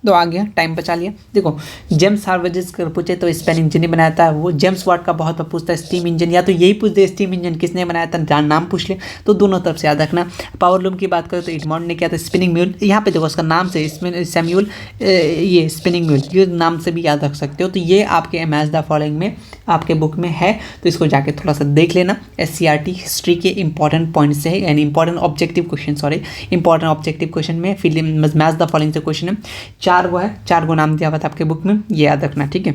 S1: तो आ गया, टाइम बचा लिया। देखो, जेम्स हार्वेजेस कर पूछे तो स्पेन इंजन ही बनाया था वो। जेम्स वाट का बहुत पूछता है स्टीम इंजन, या तो यही पूछ दे स्टीम इंजन किसने बनाया था, नाम पूछ ले, तो दोनों तरफ से याद रखना। पावर लूम की बात करें तो एडमंड ने किया था। स्पिनिंग म्यूल, यहाँ पे देखो उसका नाम से सैम्यूल, ये स्पिनिंग म्यूल, ये नाम से भी याद रख सकते हो। तो ये आपके मैच द फॉलोइंग में आपके बुक में है, तो इसको जाके थोड़ा सा देख लेना। SCRT हिस्ट्री के इंपॉर्टेंट पॉइंट से है, यानी important objective question, sorry important objective question में फिल्म मैच द फॉलोइंग से क्वेश्चन है। 4 वो है, 4 को नाम दिया हुआ था आपके बुक में, ये याद रखना, ठीक है।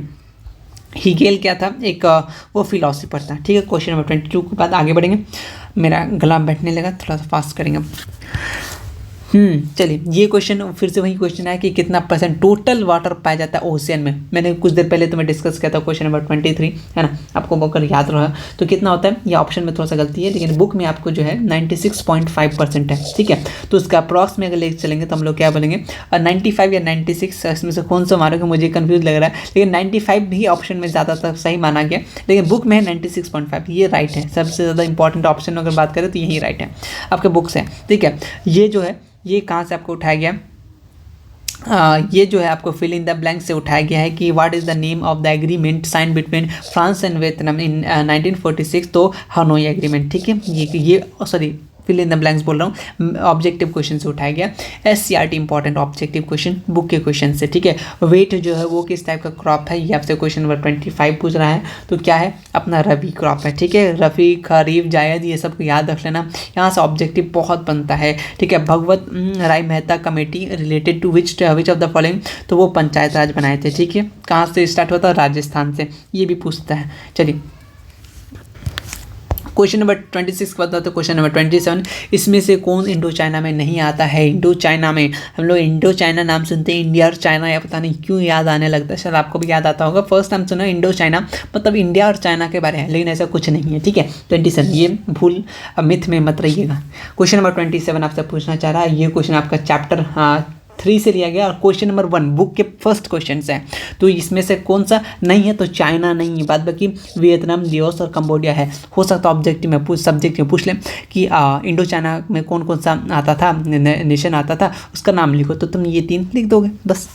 S1: हीगेल क्या था, एक वो फिलोसफर था, ठीक है। क्वेश्चन नंबर 22 के बाद आगे बढ़ेंगे। मेरा गला बैठने लगा, थोड़ा सा फास्ट करेंगे। चलिए, ये क्वेश्चन फिर से वही क्वेश्चन है कि कितना परसेंट टोटल वाटर पाया जाता है ओशियन में। मैंने कुछ देर पहले तुम्हें डिस्कस किया था क्वेश्चन नंबर 23, है ना, आपको अगर याद रहा तो कितना होता है। ये ऑप्शन में थोड़ा सा गलती है, लेकिन बुक में आपको जो है 96.5% है, ठीक है। तो उसका अप्रॉक्स में अगर लेकर चलेंगे तो हम लोग क्या बोलेंगे, 95 या 96, इसमें से कौन सा मारोगे, मुझे कन्फ्यूज लग रहा है, लेकिन 95 भी ऑप्शन में ज़्यादातर सही माना गया, लेकिन बुक में है 96.5, ये राइट है। सबसे ज़्यादा इंपॉर्टेंट ऑप्शन अगर बात करें तो यही राइट है, आपके बुक से, ठीक है। ये जो है ये कहाँ से आपको उठाया गया, ये जो है आपको फिल इन द ब्लैंक से उठाया गया है कि what is the name of the agreement sign between France and Vietnam in 1946, तो हनोई एग्रीमेंट, ठीक है। ये sorry fill in the blanks बोल रहा हूँ, ऑब्जेक्टिव क्वेश्चन से उठाया गया। SCRT important objective question book के क्वेश्चन से, ठीक है। वेट जो है वो किस टाइप का क्रॉप है, ये आपसे क्वेश्चन नंबर 25 पूछ रहा है, तो क्या है, अपना रबी क्रॉप है, ठीक है। रबी, खरीफ, जायद, ये सब याद रख लेना, यहाँ से ऑब्जेक्टिव बहुत बनता है, ठीक है। Bhagwat Rai Mehta committee related to which of the following, तो वो पंचायत राज बनाए थे, ठीक है। कहाँ से स्टार्ट होता है, राजस्थान से, ये भी पूछता है। चलिए, क्वेश्चन नंबर 26 के बाद आता है क्वेश्चन नंबर 27, इसमें से कौन इंडो चाइना में नहीं आता है। इंडो चाइना में हम लोग इंडो चाइना नाम सुनते हैं, इंडिया और चाइना, या पता नहीं क्यों याद आने लगता है, शायद आपको भी याद आता होगा। फर्स्ट टाइम सुना इंडो चाइना, मतलब इंडिया और चाइना के बारे में, लेकिन ऐसा कुछ नहीं है, ठीक है। 27, ये भूल मिथ में मत रहिएगा। क्वेश्चन नंबर 27 आपसे पूछना चाह रहा है, ये क्वेश्चन आपका चैप्टर 3 से लिया गया, और क्वेश्चन नंबर 1 बुक के फर्स्ट क्वेश्चन है। तो इसमें से कौन सा नहीं है, तो चाइना नहीं है, बाद बाकी वियतनाम, लाओस और कंबोडिया है। हो सकता है ऑब्जेक्टिव में सब्जेक्ट में पूछ लें कि इंडो चाइना में कौन कौन सा आता था, नेशन आता था, उसका नाम लिखो, तो तुम ये 3 लिख दोगे बस।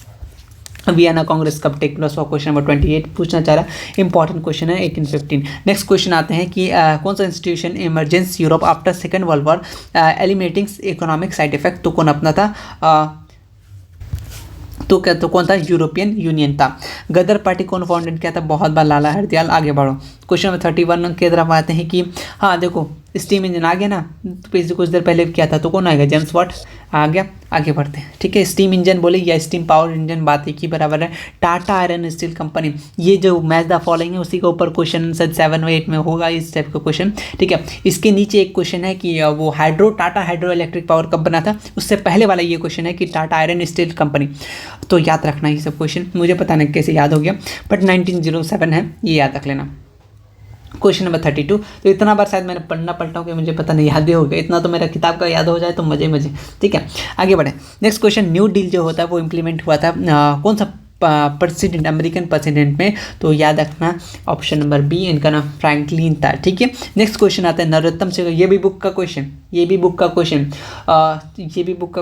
S1: वियना कांग्रेस कब टेक प्लेस हुआ, क्वेश्चन नंबर 28 पूछना चाह रहा है, इंपॉर्टेंट क्वेश्चन है 1815। नेक्स्ट क्वेश्चन आते हैं कि कौन सा institution emergence Europe after second world war eliminating economic side effect, तो कौन अपना था, तो कौन था, यूरोपियन यूनियन था। गदर पार्टी कौन फाउंडेड किया था, बहुत बार लाला हरदयाल। आगे बढ़ो, क्वेश्चन नंबर 31 के तरफ आते हैं कि हाँ देखो, स्टीम इंजन आ गया ना, तो पिछले कुछ देर पहले क्या था, तो कौन आएगा, जेम्स वाट आ गया। आगे बढ़ते हैं, ठीक है। स्टीम इंजन बोले या स्टीम पावर इंजन, बात एक ही बराबर है। टाटा आयरन स्टील कंपनी, ये जो मैच द फॉलोइंग है उसी के ऊपर क्वेश्चन शायद 7 और 8 में होगा इस टाइप का क्वेश्चन, ठीक है। इसके नीचे एक क्वेश्चन है कि वो टाटा हाइड्रो इलेक्ट्रिक पावर कब बना था, उससे पहले वाला ये क्वेश्चन है कि टाटा आयरन स्टील कंपनी। तो याद रखना ये सब क्वेश्चन, मुझे पता नहीं कैसे याद हो गया, बट 1907 है, ये याद रख लेना। क्वेश्चन नंबर 32, तो इतना बार शायद मैंने पढ़ना पलटा हूँ कि मुझे पता नहीं, याद भी हो गया, इतना तो मेरा किताब का याद हो जाए तो मजे मजे, ठीक है। आगे बढ़े, नेक्स्ट क्वेश्चन, न्यू डील जो होता है वो इम्प्लीमेंट हुआ था कौन सा प्रेसिडेंट, अमेरिकन प्रेसिडेंट में, तो याद रखना ऑप्शन नंबर बी, इनका नाम फ्रैंकलिन था, ठीक है। नेक्स्ट क्वेश्चन आता है नरोत्तम शेखर, ये भी बुक का क्वेश्चन, ये भी बुक का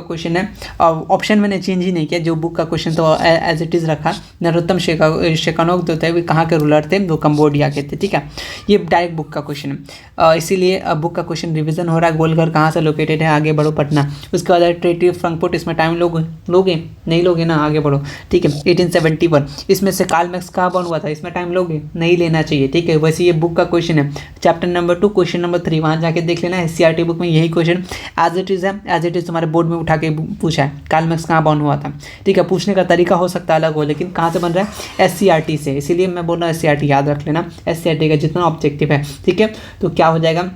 S1: क्वेश्चन है। ऑप्शन मैंने चेंज ही नहीं किया, जो बुक का क्वेश्चन तो एज इट इज़ रखा। नरोत्तम शेखानोव जो थे वो कहाँ के रूलर थे, वो कंबोडिया के थे, ठीक है। ये डायरेक्ट बुक का क्वेश्चन है, इसीलिए बुक का क्वेश्चन रिविजन हो रहा है। गोलघर कहाँ से लोकेटेड है, आगे बढ़ो पटना। उसके बाद ट्रेटी ऑफ फ्रैंकफर्ट, इसमें टाइम लोगे नहीं लोगे ना, आगे बढ़ो, ठीक है। 1871, इसमें से कार्ल मैक्स कहाँ बॉर्न हुआ था, इसमें टाइम लोगे नहीं लेना चाहिए, ठीक है। वैसे ये बुक का क्वेश्चन है, चैप्टर नंबर 2 क्वेश्चन नंबर 3, वहाँ जाके देख लेना। SCERT बुक में यही क्वेश्चन एज इट इज़ है, एज इट इज़ तुम्हारे बोर्ड में उठा के पूछा है, कार्ल मैक्स कहाँ बॉर्न हुआ था, ठीक है। पूछने का तरीका हो सकता है अलग हो, लेकिन कहाँ से बन रहा है, SCERT से, इसीलिए मैं बोल रहा हूँ SCERT याद रख लेना, SCERT का जितना ऑब्जेक्टिव है, ठीक है। तो क्या हो जाएगा,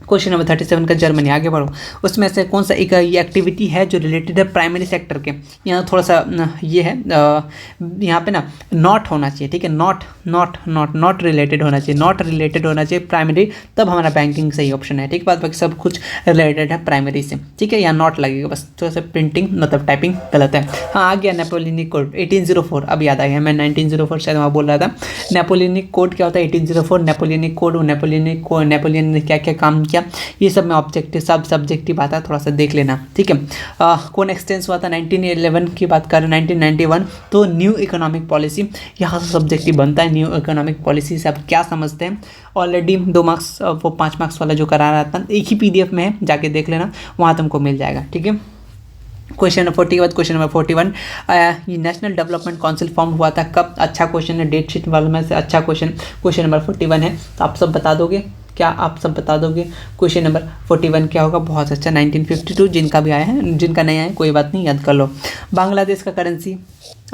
S1: क्वेश्चन नंबर 37 का जर्मनी। आगे बढ़ो, उसमें से कौन सा एक ये एक्टिविटी है जो रिलेटेड है प्राइमरी सेक्टर के, यहाँ थोड़ा सा ये है, यहाँ पे ना नॉट होना चाहिए, ठीक है। नॉट रिलेटेड होना चाहिए, नॉट रिलेटेड होना चाहिए प्राइमरी, तब हमारा बैंकिंग सही ऑप्शन है, ठीक है। बाकी सब कुछ रिलेटेड है प्राइमरी से, ठीक है। यहाँ नॉट लगेगा बस, थोड़ा सा प्रिंटिंग मतलब टाइपिंग गलत है। हाँ आ गया नेपोलियनिक कोड 1804, अब याद आ गया, मैं 1904 शायद वहाँ बोल रहा था। नेपोलियनिक कोड क्या होता है, 1804 नेपोलियनिक कोड, नेपोलियन ने क्या क्या काम, ये सब में ऑब्जेक्टिव सब सब्जेक्टिव आता है, थोड़ा सा देख लेना, ठीक है। कौन एक्सटेंस हुआ था, 1911 की बात करें, 1991, तो न्यू इकोनॉमिक पॉलिसी, यहाँ से सब्जेक्टिव बनता है। न्यू इकोनॉमिक पॉलिसी से आप क्या समझते हैं, ऑलरेडी 2 मार्क्स वो 5 मार्क्स वाला जो करा रहा था, एक ही PDF में है, जाके देख लेना, वहाँ तुमको मिल जाएगा, ठीक है। क्वेश्चन नंबर 40 के बाद क्वेश्चन नंबर 41, ये नेशनल डेवलपमेंट काउंसिल फॉर्म हुआ था कब, अच्छा क्वेश्चन है, डेट शीट वाले में से अच्छा क्वेश्चन नंबर 41 है, तो आप सब बता दोगे क्या, आप सब बता दोगे क्वेश्चन नंबर 41 क्या होगा, बहुत अच्छा 1952, जिनका भी आया है, जिनका नहीं आया कोई बात नहीं, याद कर लो। बांग्लादेश का करेंसी,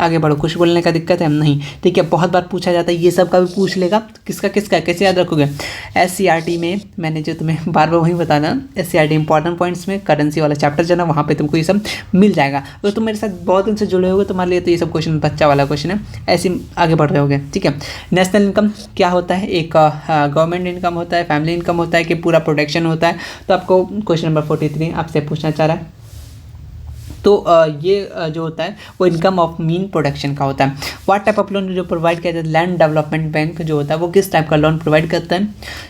S1: आगे बढ़ो, कुछ बोलने का दिक्कत है नहीं, ठीक है। बहुत बार पूछा जाता है, ये सब का भी पूछ लेगा, किसका कैसे याद रखोगे, SCERT में मैंने जो तुम्हें बार बार वही बताना, SCERT इंपॉर्टेंट पॉइंट्स में करेंसी वाला चैप्टर जो ना, वहाँ पे तुमको ये सब मिल जाएगा। तो तुम मेरे साथ बहुत दिन से जुड़े होगे, तुम्हारे लिए तो ये सब क्वेश्चन बच्चा वाला क्वेश्चन है, ऐसे आगे बढ़ रहे होगे, ठीक है। नेशनल इनकम क्या होता है, एक गवर्नमेंट इनकम होता है, फैमिली इनकम होता है, कि पूरा प्रोटेक्शन होता है, तो आपको क्वेश्चन नंबर 43 आपसे पूछना चाह रहा है। तो ये जो होता है वो इनकम ऑफ मीन प्रोडक्शन का होता है। व्हाट टाइप ऑफ लोन जो प्रोवाइड किया जाता है, लैंड डेवलपमेंट बैंक जो होता है वो किस टाइप का लोन प्रोवाइड करता है,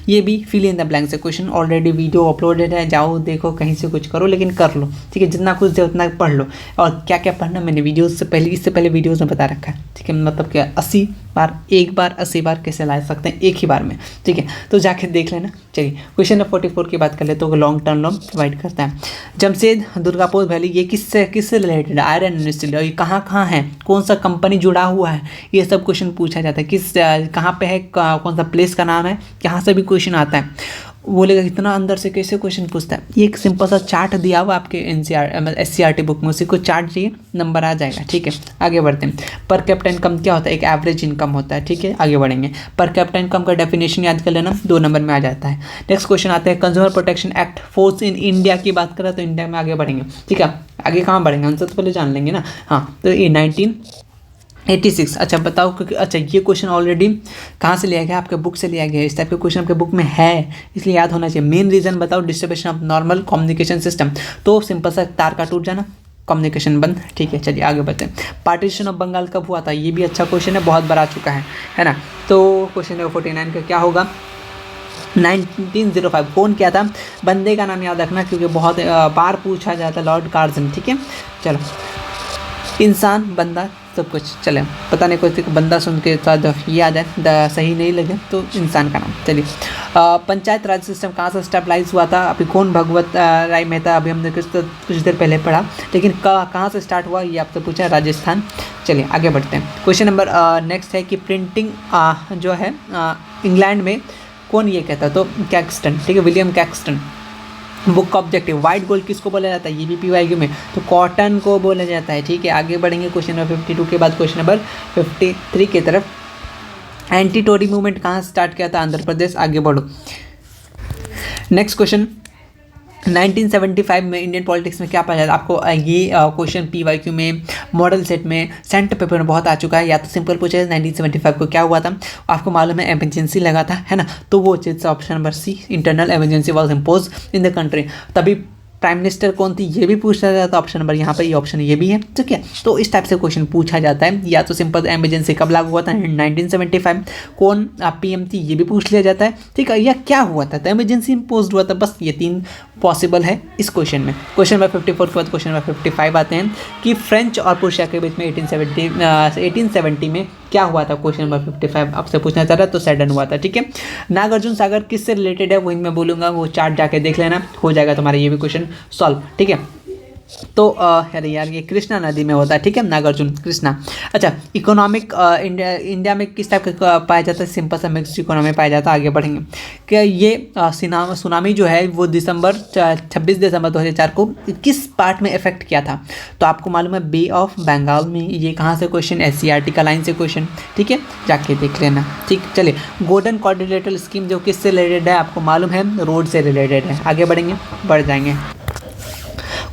S1: ये भी फिल इन द ब्लैंक से क्वेश्चन, ऑलरेडी वीडियो अपलोडेड है, जाओ देखो, कहीं से कुछ करो, लेकिन कर लो, ठीक है। जितना कुछ दे उतना पढ़ लो, और क्या क्या पढ़ना मैंने वीडियोज़ से पहले, इससे पहले वीडियोज़ में बता रखा है, ठीक है। मतलब क्या 80 बार, एक बार 80 बार कैसे ला सकते हैं एक ही बार में, ठीक है। तो जाके देख लेना। चलिए क्वेश्चन नंबर 44 की बात कर ले, तो लॉन्ग टर्म लोन प्रोवाइड करता है। जमशेद दुर्गापुर वैली, ये किससे रिलेटेड है, आयरन एंड स्टील, और ये कहाँ है, कौन सा कंपनी जुड़ा हुआ है, ये सब क्वेश्चन पूछा जाता है। किस कहाँ पे है, कौन सा प्लेस का नाम है, यहाँ से भी क्वेश्चन आता है। बोलेगा इतना अंदर से कैसे क्वेश्चन पूछता है, ये एक सिंपल सा चार्ट दिया हुआ आपके SCERT बुक में, उसी को चार्ट चाहिए, नंबर आ जाएगा, ठीक है। आगे बढ़ते हैं। पर कैपिटा इनकम क्या होता है, एक एवरेज इनकम होता है, ठीक है। आगे बढ़ेंगे, पर कैपिटा इनकम का डेफिनेशन याद कर लेना, 2 नंबर में आ जाता है। नेक्स्ट क्वेश्चन आता है consumer protection act force in India की बात करें तो इंडिया में आगे बढ़ेंगे, ठीक है। आगे कहाँ बढ़ेंगे, आंसर तो पहले जान लेंगे ना। हाँ, तो ये 1986, अच्छा बताओ, क्योंकि अच्छा ये क्वेश्चन ऑलरेडी कहाँ से लिया गया, आपके बुक से लिया गया है, इस टाइप के क्वेश्चन आपके बुक में है, इसलिए याद होना चाहिए। मेन रीज़न बताओ, distribution of normal communication system, तो सिंपल सा तार का टूट जाना, कम्युनिकेशन बंद, ठीक है। चलिए आगे बढ़ते हैं। पार्टीशन ऑफ बंगाल कब हुआ था, ये भी अच्छा क्वेश्चन है, बहुत बार आ चुका है ना। तो क्वेश्चन नंबर 49 का क्या होगा, 1905, कौन किया था, बंदे का नाम याद रखना क्योंकि बहुत बार पूछा जाता है, लॉर्ड कार्जन, ठीक है। चलो, इंसान, बंदा, सब कुछ, चले, पता नहीं कोई बंदा सुन के साथ ये आ जाए, सही नहीं लगे तो इंसान का नाम। चलिए, पंचायत राज सिस्टम कहाँ से स्टेबलाइज हुआ था, अभी कौन भगवत राय मेहता, अभी हमने कुछ देर पहले पढ़ा, लेकिन कहाँ से स्टार्ट हुआ ये आपसे पूछा, राजस्थान। चलिए आगे बढ़ते हैं। क्वेश्चन नंबर नेक्स्ट है कि प्रिंटिंग जो है इंग्लैंड में कौन ये कहता है? तो कैक्सटन, ठीक है, William Caxton. Book objective, white gold किसको बोला जाता है? ये भी PYQ में, तो कॉटन को बोला जाता है, ठीक है। आगे बढ़ेंगे क्वेश्चन नंबर 52 के बाद क्वेश्चन नंबर 53 की तरफ। एंटी टोरी मूवमेंट कहाँ स्टार्ट किया था? आंध्र प्रदेश। आगे बढ़ो। नेक्स्ट क्वेश्चन, 1975 में इंडियन पॉलिटिक्स में क्या पाया जाता है? आपको ये क्वेश्चन PYQ में, मॉडल सेट में, सेंटर पेपर में बहुत आ चुका है। या तो सिंपल पूछा है 1975 को क्या हुआ था, आपको मालूम है इमरजेंसी लगा था, है ना, तो वो चीज़ option number C, internal emergency was impose in the country. तभी प्राइम मिनिस्टर कौन थी ये भी पूछा जाता है, ऑप्शन नंबर यहाँ पर ये ऑप्शन ये भी है, ठीक है। तो इस टाइप से क्वेश्चन पूछा जाता है। या तो सिंपल इमरजेंसी कब लागू हुआ था? 1975। कौन PM थी ये भी पूछ लिया जाता है, ठीक है। या क्या हुआ था? तो इमरजेंसी इम्पोज हुआ था। बस ये 3 पॉसिबल है इस क्वेश्चन में। क्वेश्चन नंबर 54 के बाद क्वेश्चन नंबर 55 आते हैं कि फ्रेंच और प्रुशिया के बीच में 1870 में क्या हुआ था? क्वेश्चन नंबर 55 आपसे पूछना चाह रहा है, तो सेडन हुआ था, ठीक है। नागार्जुन सागर किससे रिलेटेड है? वही मैं बोलूँगा, वो चार्ट जाके देख लेना, हो जाएगा तुम्हारा ये भी क्वेश्चन सॉल्व, ठीक है। तो अरे यार ये कृष्णा नदी में होता है, ठीक है, नागार्जुन कृष्णा। अच्छा, इकोनॉमिक इंडिया में किस टाइप का पाया जाता है? सिंपल सा मिक्स्ड इकोनॉमी पाया जाता है। आगे बढ़ेंगे कि ये सुनामी जो है वो 26 दिसंबर 2004 को किस पार्ट में इफेक्ट किया था? तो आपको मालूम है बे ऑफ बंगाल में। ये कहाँ से क्वेश्चन? SCERT का लाइन से क्वेश्चन, ठीक है, जाके देख लेना, ठीक। चलिए, गोल्डन क्वाड्रिलेटरल स्कीम जो किससे रिलेटेड है? आपको मालूम है रोड से रिलेटेड है। आगे बढ़ेंगे, बढ़ जाएंगे।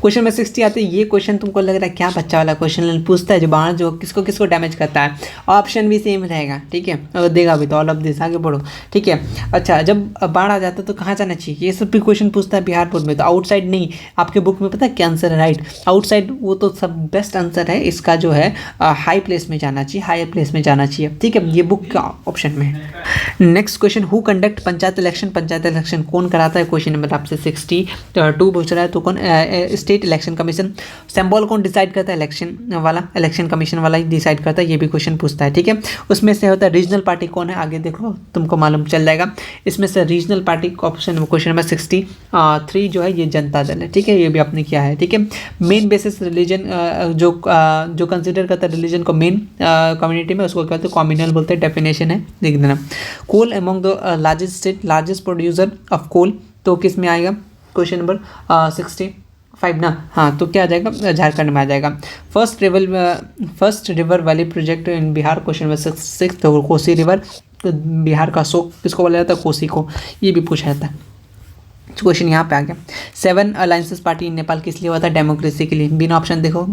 S1: क्वेश्चन नंबर 60 आते हैं। ये क्वेश्चन तुमको लग रहा है क्या बच्चा वाला क्वेश्चन पूछता है, जो बाण जो किसको किसको डैमेज करता है? ऑप्शन भी सेम रहेगा, ठीक है, अगर देगा भी तो ऑल ऑफ दिस। आगे बढ़ो, ठीक है। अच्छा, जब बाढ़ आ जाता है तो कहाँ जाना चाहिए? ये सब भी क्वेश्चन पूछता है बिहारपुर में। तो आउटसाइड नहीं, आपके बुक में पता है क्या आंसर है? राइट, आउटसाइड वो तो सब बेस्ट आंसर है इसका, जो है हाई प्लेस में जाना चाहिए, हायर प्लेस में जाना चाहिए, ठीक है, ये बुक का ऑप्शन में है। Next question, who conduct panchayat election? Panchayat election कौन कराता है? क्वेश्चन नंबर आपसे 62 पूछ रहा है। तो कौन? State election commission. सिंबल कौन डिसाइड करता है? इलेक्शन वाला, इलेक्शन कमीशन वाला ही डिसाइड करता है। ये भी क्वेश्चन पूछता है, ठीक है। उसमें से होता है रीजनल पार्टी कौन है? आगे देखो तुमको मालूम चल जाएगा। इसमें से regional party option question number 63 जो है ये जनता दल है, ठीक है, ये भी आपने किया है, ठीक है। मेन बेसिस रिलीजन जो कंसिडर करता है रिलीजन को मेन कम्युनिटी में, उसको कहते हैं कॉम्युनल बोलते हैं, डेफिनेशन है, लिख देना। Coal among the largest producer of coal, तो किस में आएगा? क्वेश्चन नंबर 65 ना, हाँ, तो क्या आ जाएगा? झारखंड में आ जाएगा। First river valley project in Bihar, question number 66, तो कोसी रिवर, तो बिहार का शोक किसको बोला जाता है? कोसी को, ये भी पूछा जाता है। क्वेश्चन यहाँ पे आ गया। 7 अलायंसेस पार्टी इन नेपाल किस लिए हुआ था? डेमोक्रेसी के लिए। बिना ऑप्शन देखो,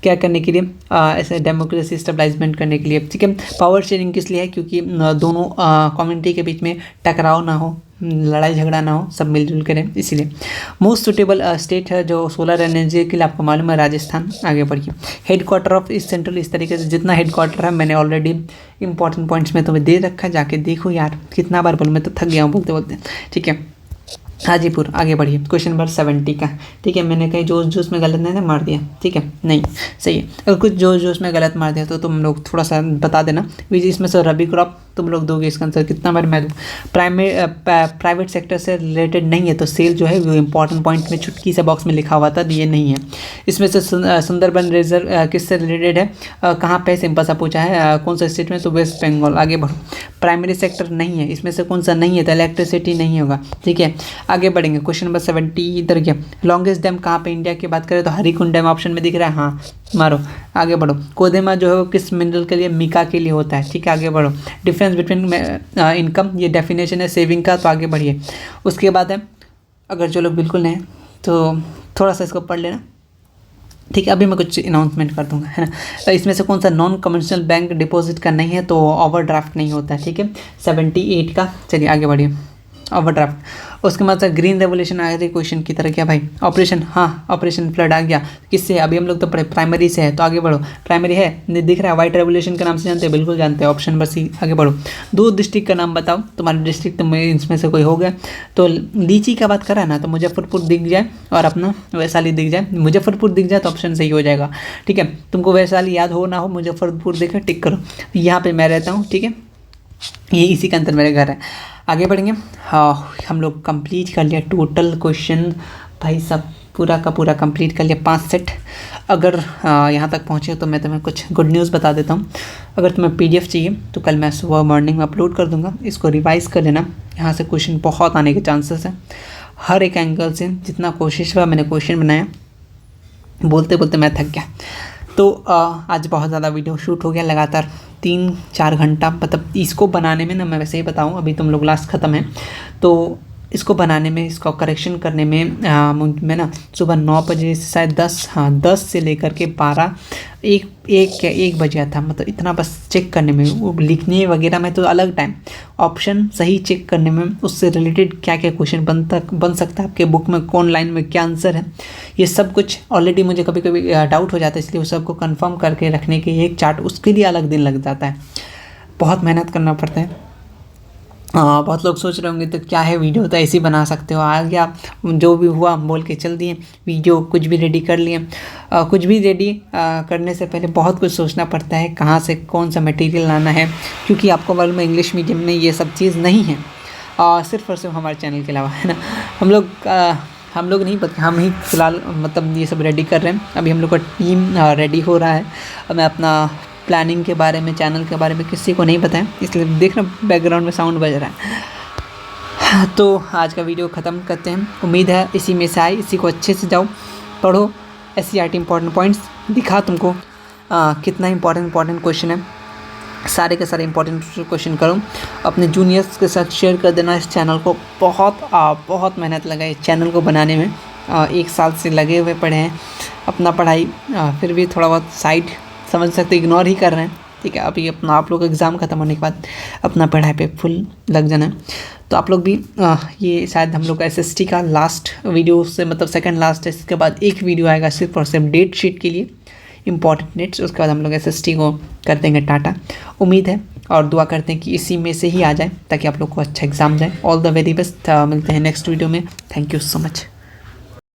S1: क्या करने के लिए? ऐसे डेमोक्रेसी स्टेबलाइजमेंट करने के लिए, ठीक है। पावर शेयरिंग किस लिए है? क्योंकि दोनों कम्युनिटी के बीच में टकराव ना हो, लड़ाई झगड़ा ना हो, सब मिलजुल करें, इसीलिए। मोस्ट सुटेबल स्टेट है जो सोलर एनर्जी के लिए, आपको मालूम है राजस्थान। आगे बढ़िए। हेडक्वार्टर ऑफ इस सेंट्रल, इस तरीके से जितना हेडक्वार्टर है मैंने ऑलरेडी इंपॉर्टेंट पॉइंट्स में तुम्हें दे रखा है, जाके देखो यार, कितना बार बोलूँ, मैं तो थक गया हूँ बोलते बोलते, ठीक है। हाजीपुर। आगे बढ़िए, क्वेश्चन नंबर 70 का, ठीक है। मैंने कहीं जोश में गलत नहीं ना मार दिया, ठीक है, नहीं सही है। अगर कुछ जोश में गलत मार दिया तो तुम लोग थोड़ा सा बता देना। इसमें से रबी क्रॉप तुम लोग दोगे इसका आंसर, कितना बार मैं दूँ? प्राइवेट सेक्टर से रिलेटेड नहीं है, तो सेल जो है वो इंपॉर्टेंट पॉइंट में चुटकी से बॉक्स में लिखा हुआ था, ये नहीं है। इसमें से सुंदरबन रिजर्व किससे रिलेटेड है? कहाँ पे? सिंपल सा पूछा है, कौन सा स्टेट में? तो वेस्ट बंगाल। आगे बढ़ो। प्राइमरी सेक्टर नहीं है, इसमें से कौन सा नहीं है? तो इलेक्ट्रिसिटी नहीं होगा, ठीक है। आगे बढ़ेंगे, क्वेश्चन नंबर 70 इधर गया। लॉन्गेस्ट डैम कहाँ पे इंडिया की बात करें तो हरिकुंड डैम ऑप्शन में दिख रहा है, हाँ, मारो। आगे बढ़ो। कोदेमा जो है वो किस मिनरल के लिए? मिका के लिए होता है, ठीक है। आगे बढ़ो। डिफरेंस बिटवीन इनकम, ये डेफिनेशन है सेविंग का, तो आगे बढ़िए। उसके बाद है, अगर जो लोग बिल्कुल नहीं तो थोड़ा सा इसको पढ़ लेना, ठीक है। अभी मैं कुछ अनाउंसमेंट कर दूंगा, है ना। तो इसमें से कौन सा नॉन कमर्शियल बैंक डिपॉजिट का नहीं है? तो ओवरड्राफ्ट नहीं होता है, ठीक है। 78 का, चलिए आगे बढ़िए। ओवरड्राफ्ट। उसके बाद से ग्रीन रेवोल्यूशन आ रही क्वेश्चन की तरह, क्या भाई? ऑपरेशन, हाँ, ऑपरेशन फ्लड आ गया, किससे? अभी हम लोग तो प्राइमरी से है, तो आगे बढ़ो। प्राइमरी है, दिख रहा है, व्हाइट रेवोल्यूशन के नाम से जानते हैं? बिल्कुल जानते हैं, ऑप्शन नंबर C। आगे बढ़ो। 2 डिस्ट्रिक्ट का नाम बताओ, तुम्हारे डिस्ट्रिक्ट तो इसमें से कोई हो गया। तो लीची का बात करा ना, तो मुजफ्फरपुर दिख जाए और अपना वैशाली दिख जाए। मुजफ्फरपुर दिख जाए तो ऑप्शन सही हो जाएगा, ठीक है। तुमको वैशाली याद हो ना हो, मुजफ्फरपुर देखा, टिक करो। यहाँ पर मैं रहता हूँ, ठीक है, ये इसी के अंदर मेरे घर है। आगे बढ़ेंगे। हाँ, हम लोग कंप्लीट कर लिया टोटल क्वेश्चन भाई साहब, पूरा का पूरा कंप्लीट कर लिया 5 सेट। अगर यहाँ तक पहुँचे तो मैं तुम्हें कुछ गुड न्यूज़ बता देता हूँ। अगर तुम्हें PDF चाहिए तो कल मैं सुबह मॉर्निंग में अपलोड कर दूँगा, इसको रिवाइज़ कर लेना। यहाँ से क्वेश्चन बहुत आने के चांसेस हैं, हर एक एंगल से जितना कोशिश हुआ मैंने क्वेश्चन बनाया। बोलते बोलते मैं थक गया, तो आज बहुत ज़्यादा वीडियो शूट हो गया, लगातार 3-4 घंटा। मतलब इसको बनाने में ना, मैं वैसे ही बताऊँ, अभी तुम लोग लास्ट ख़त्म है तो इसको बनाने में, इसको करेक्शन करने में मैं ना सुबह 9 बजे से शायद 10 से लेकर के 12 1 बजे था। मतलब इतना बस चेक करने में, वो लिखने वगैरह में तो अलग टाइम, ऑप्शन सही चेक करने में, उससे रिलेटेड क्या क्या क्वेश्चन बन सकता है, आपके बुक में कौन लाइन में क्या आंसर है, ये सब कुछ ऑलरेडी मुझे कभी कभी डाउट हो जाता है, इसलिए उस सबको कंफर्म करके रखने के एक चार्ट, उसके लिए अलग दिन लग जाता है। बहुत मेहनत करना पड़ता है। बहुत लोग सोच रहे होंगे तो क्या है, वीडियो तो ऐसे ही बना सकते हो, आ गया जो भी हुआ बोल के चल दिए, वीडियो कुछ भी रेडी कर लिए। कुछ भी रेडी करने से पहले बहुत कुछ सोचना पड़ता है, कहाँ से कौन सा मटेरियल लाना है, क्योंकि आपको मालूम है इंग्लिश मीडियम में ये सब चीज़ नहीं है, सिर्फ और सिर्फ हमारे चैनल के अलावा, है ना। हम लोग नहीं, बल्कि हम ही फिलहाल मतलब ये सब रेडी कर रहे हैं। अभी हम लोग का टीम रेडी हो रहा है। मैं अपना प्लानिंग के बारे में, चैनल के बारे में किसी को नहीं बताया, इसलिए देख रहे बैकग्राउंड में साउंड बज रहा है। तो आज का वीडियो ख़त्म करते हैं। उम्मीद है इसी में से आए, इसी को अच्छे से जाओ पढ़ो। SCERT इंपॉर्टेंट पॉइंट्स दिखा तुमको कितना इंपॉर्टेंट क्वेश्चन है, सारे के सारे इंपॉर्टेंट क्वेश्चन करो, अपने जूनियर्स के साथ शेयर कर देना इस चैनल को। बहुत मेहनत लगा इस चैनल को बनाने में, 1 साल से लगे हुए पड़े हैं। अपना पढ़ाई फिर भी थोड़ा बहुत साइड समझ सकते, इग्नोर ही कर रहे हैं, ठीक है। अभी अपना आप लोग एग्ज़ाम ख़त्म होने के बाद अपना पढ़ाई पे फुल लग जाना है। तो आप लोग भी ये शायद हम लोग का SST का लास्ट वीडियो से, मतलब सेकंड लास्ट है, इसके बाद एक वीडियो आएगा सिर्फ और सिर्फ डेट शीट के लिए, इंपॉर्टेंट डेट्स। उसके बाद हम लोग SST को कर देंगे टाटा। उम्मीद है और दुआ करते हैं कि इसी में से ही आ जाए, ताकि आप लोग को अच्छा एग्ज़ाम जाए। All the very best. मिलते हैं नेक्स्ट वीडियो में। Thank you so much.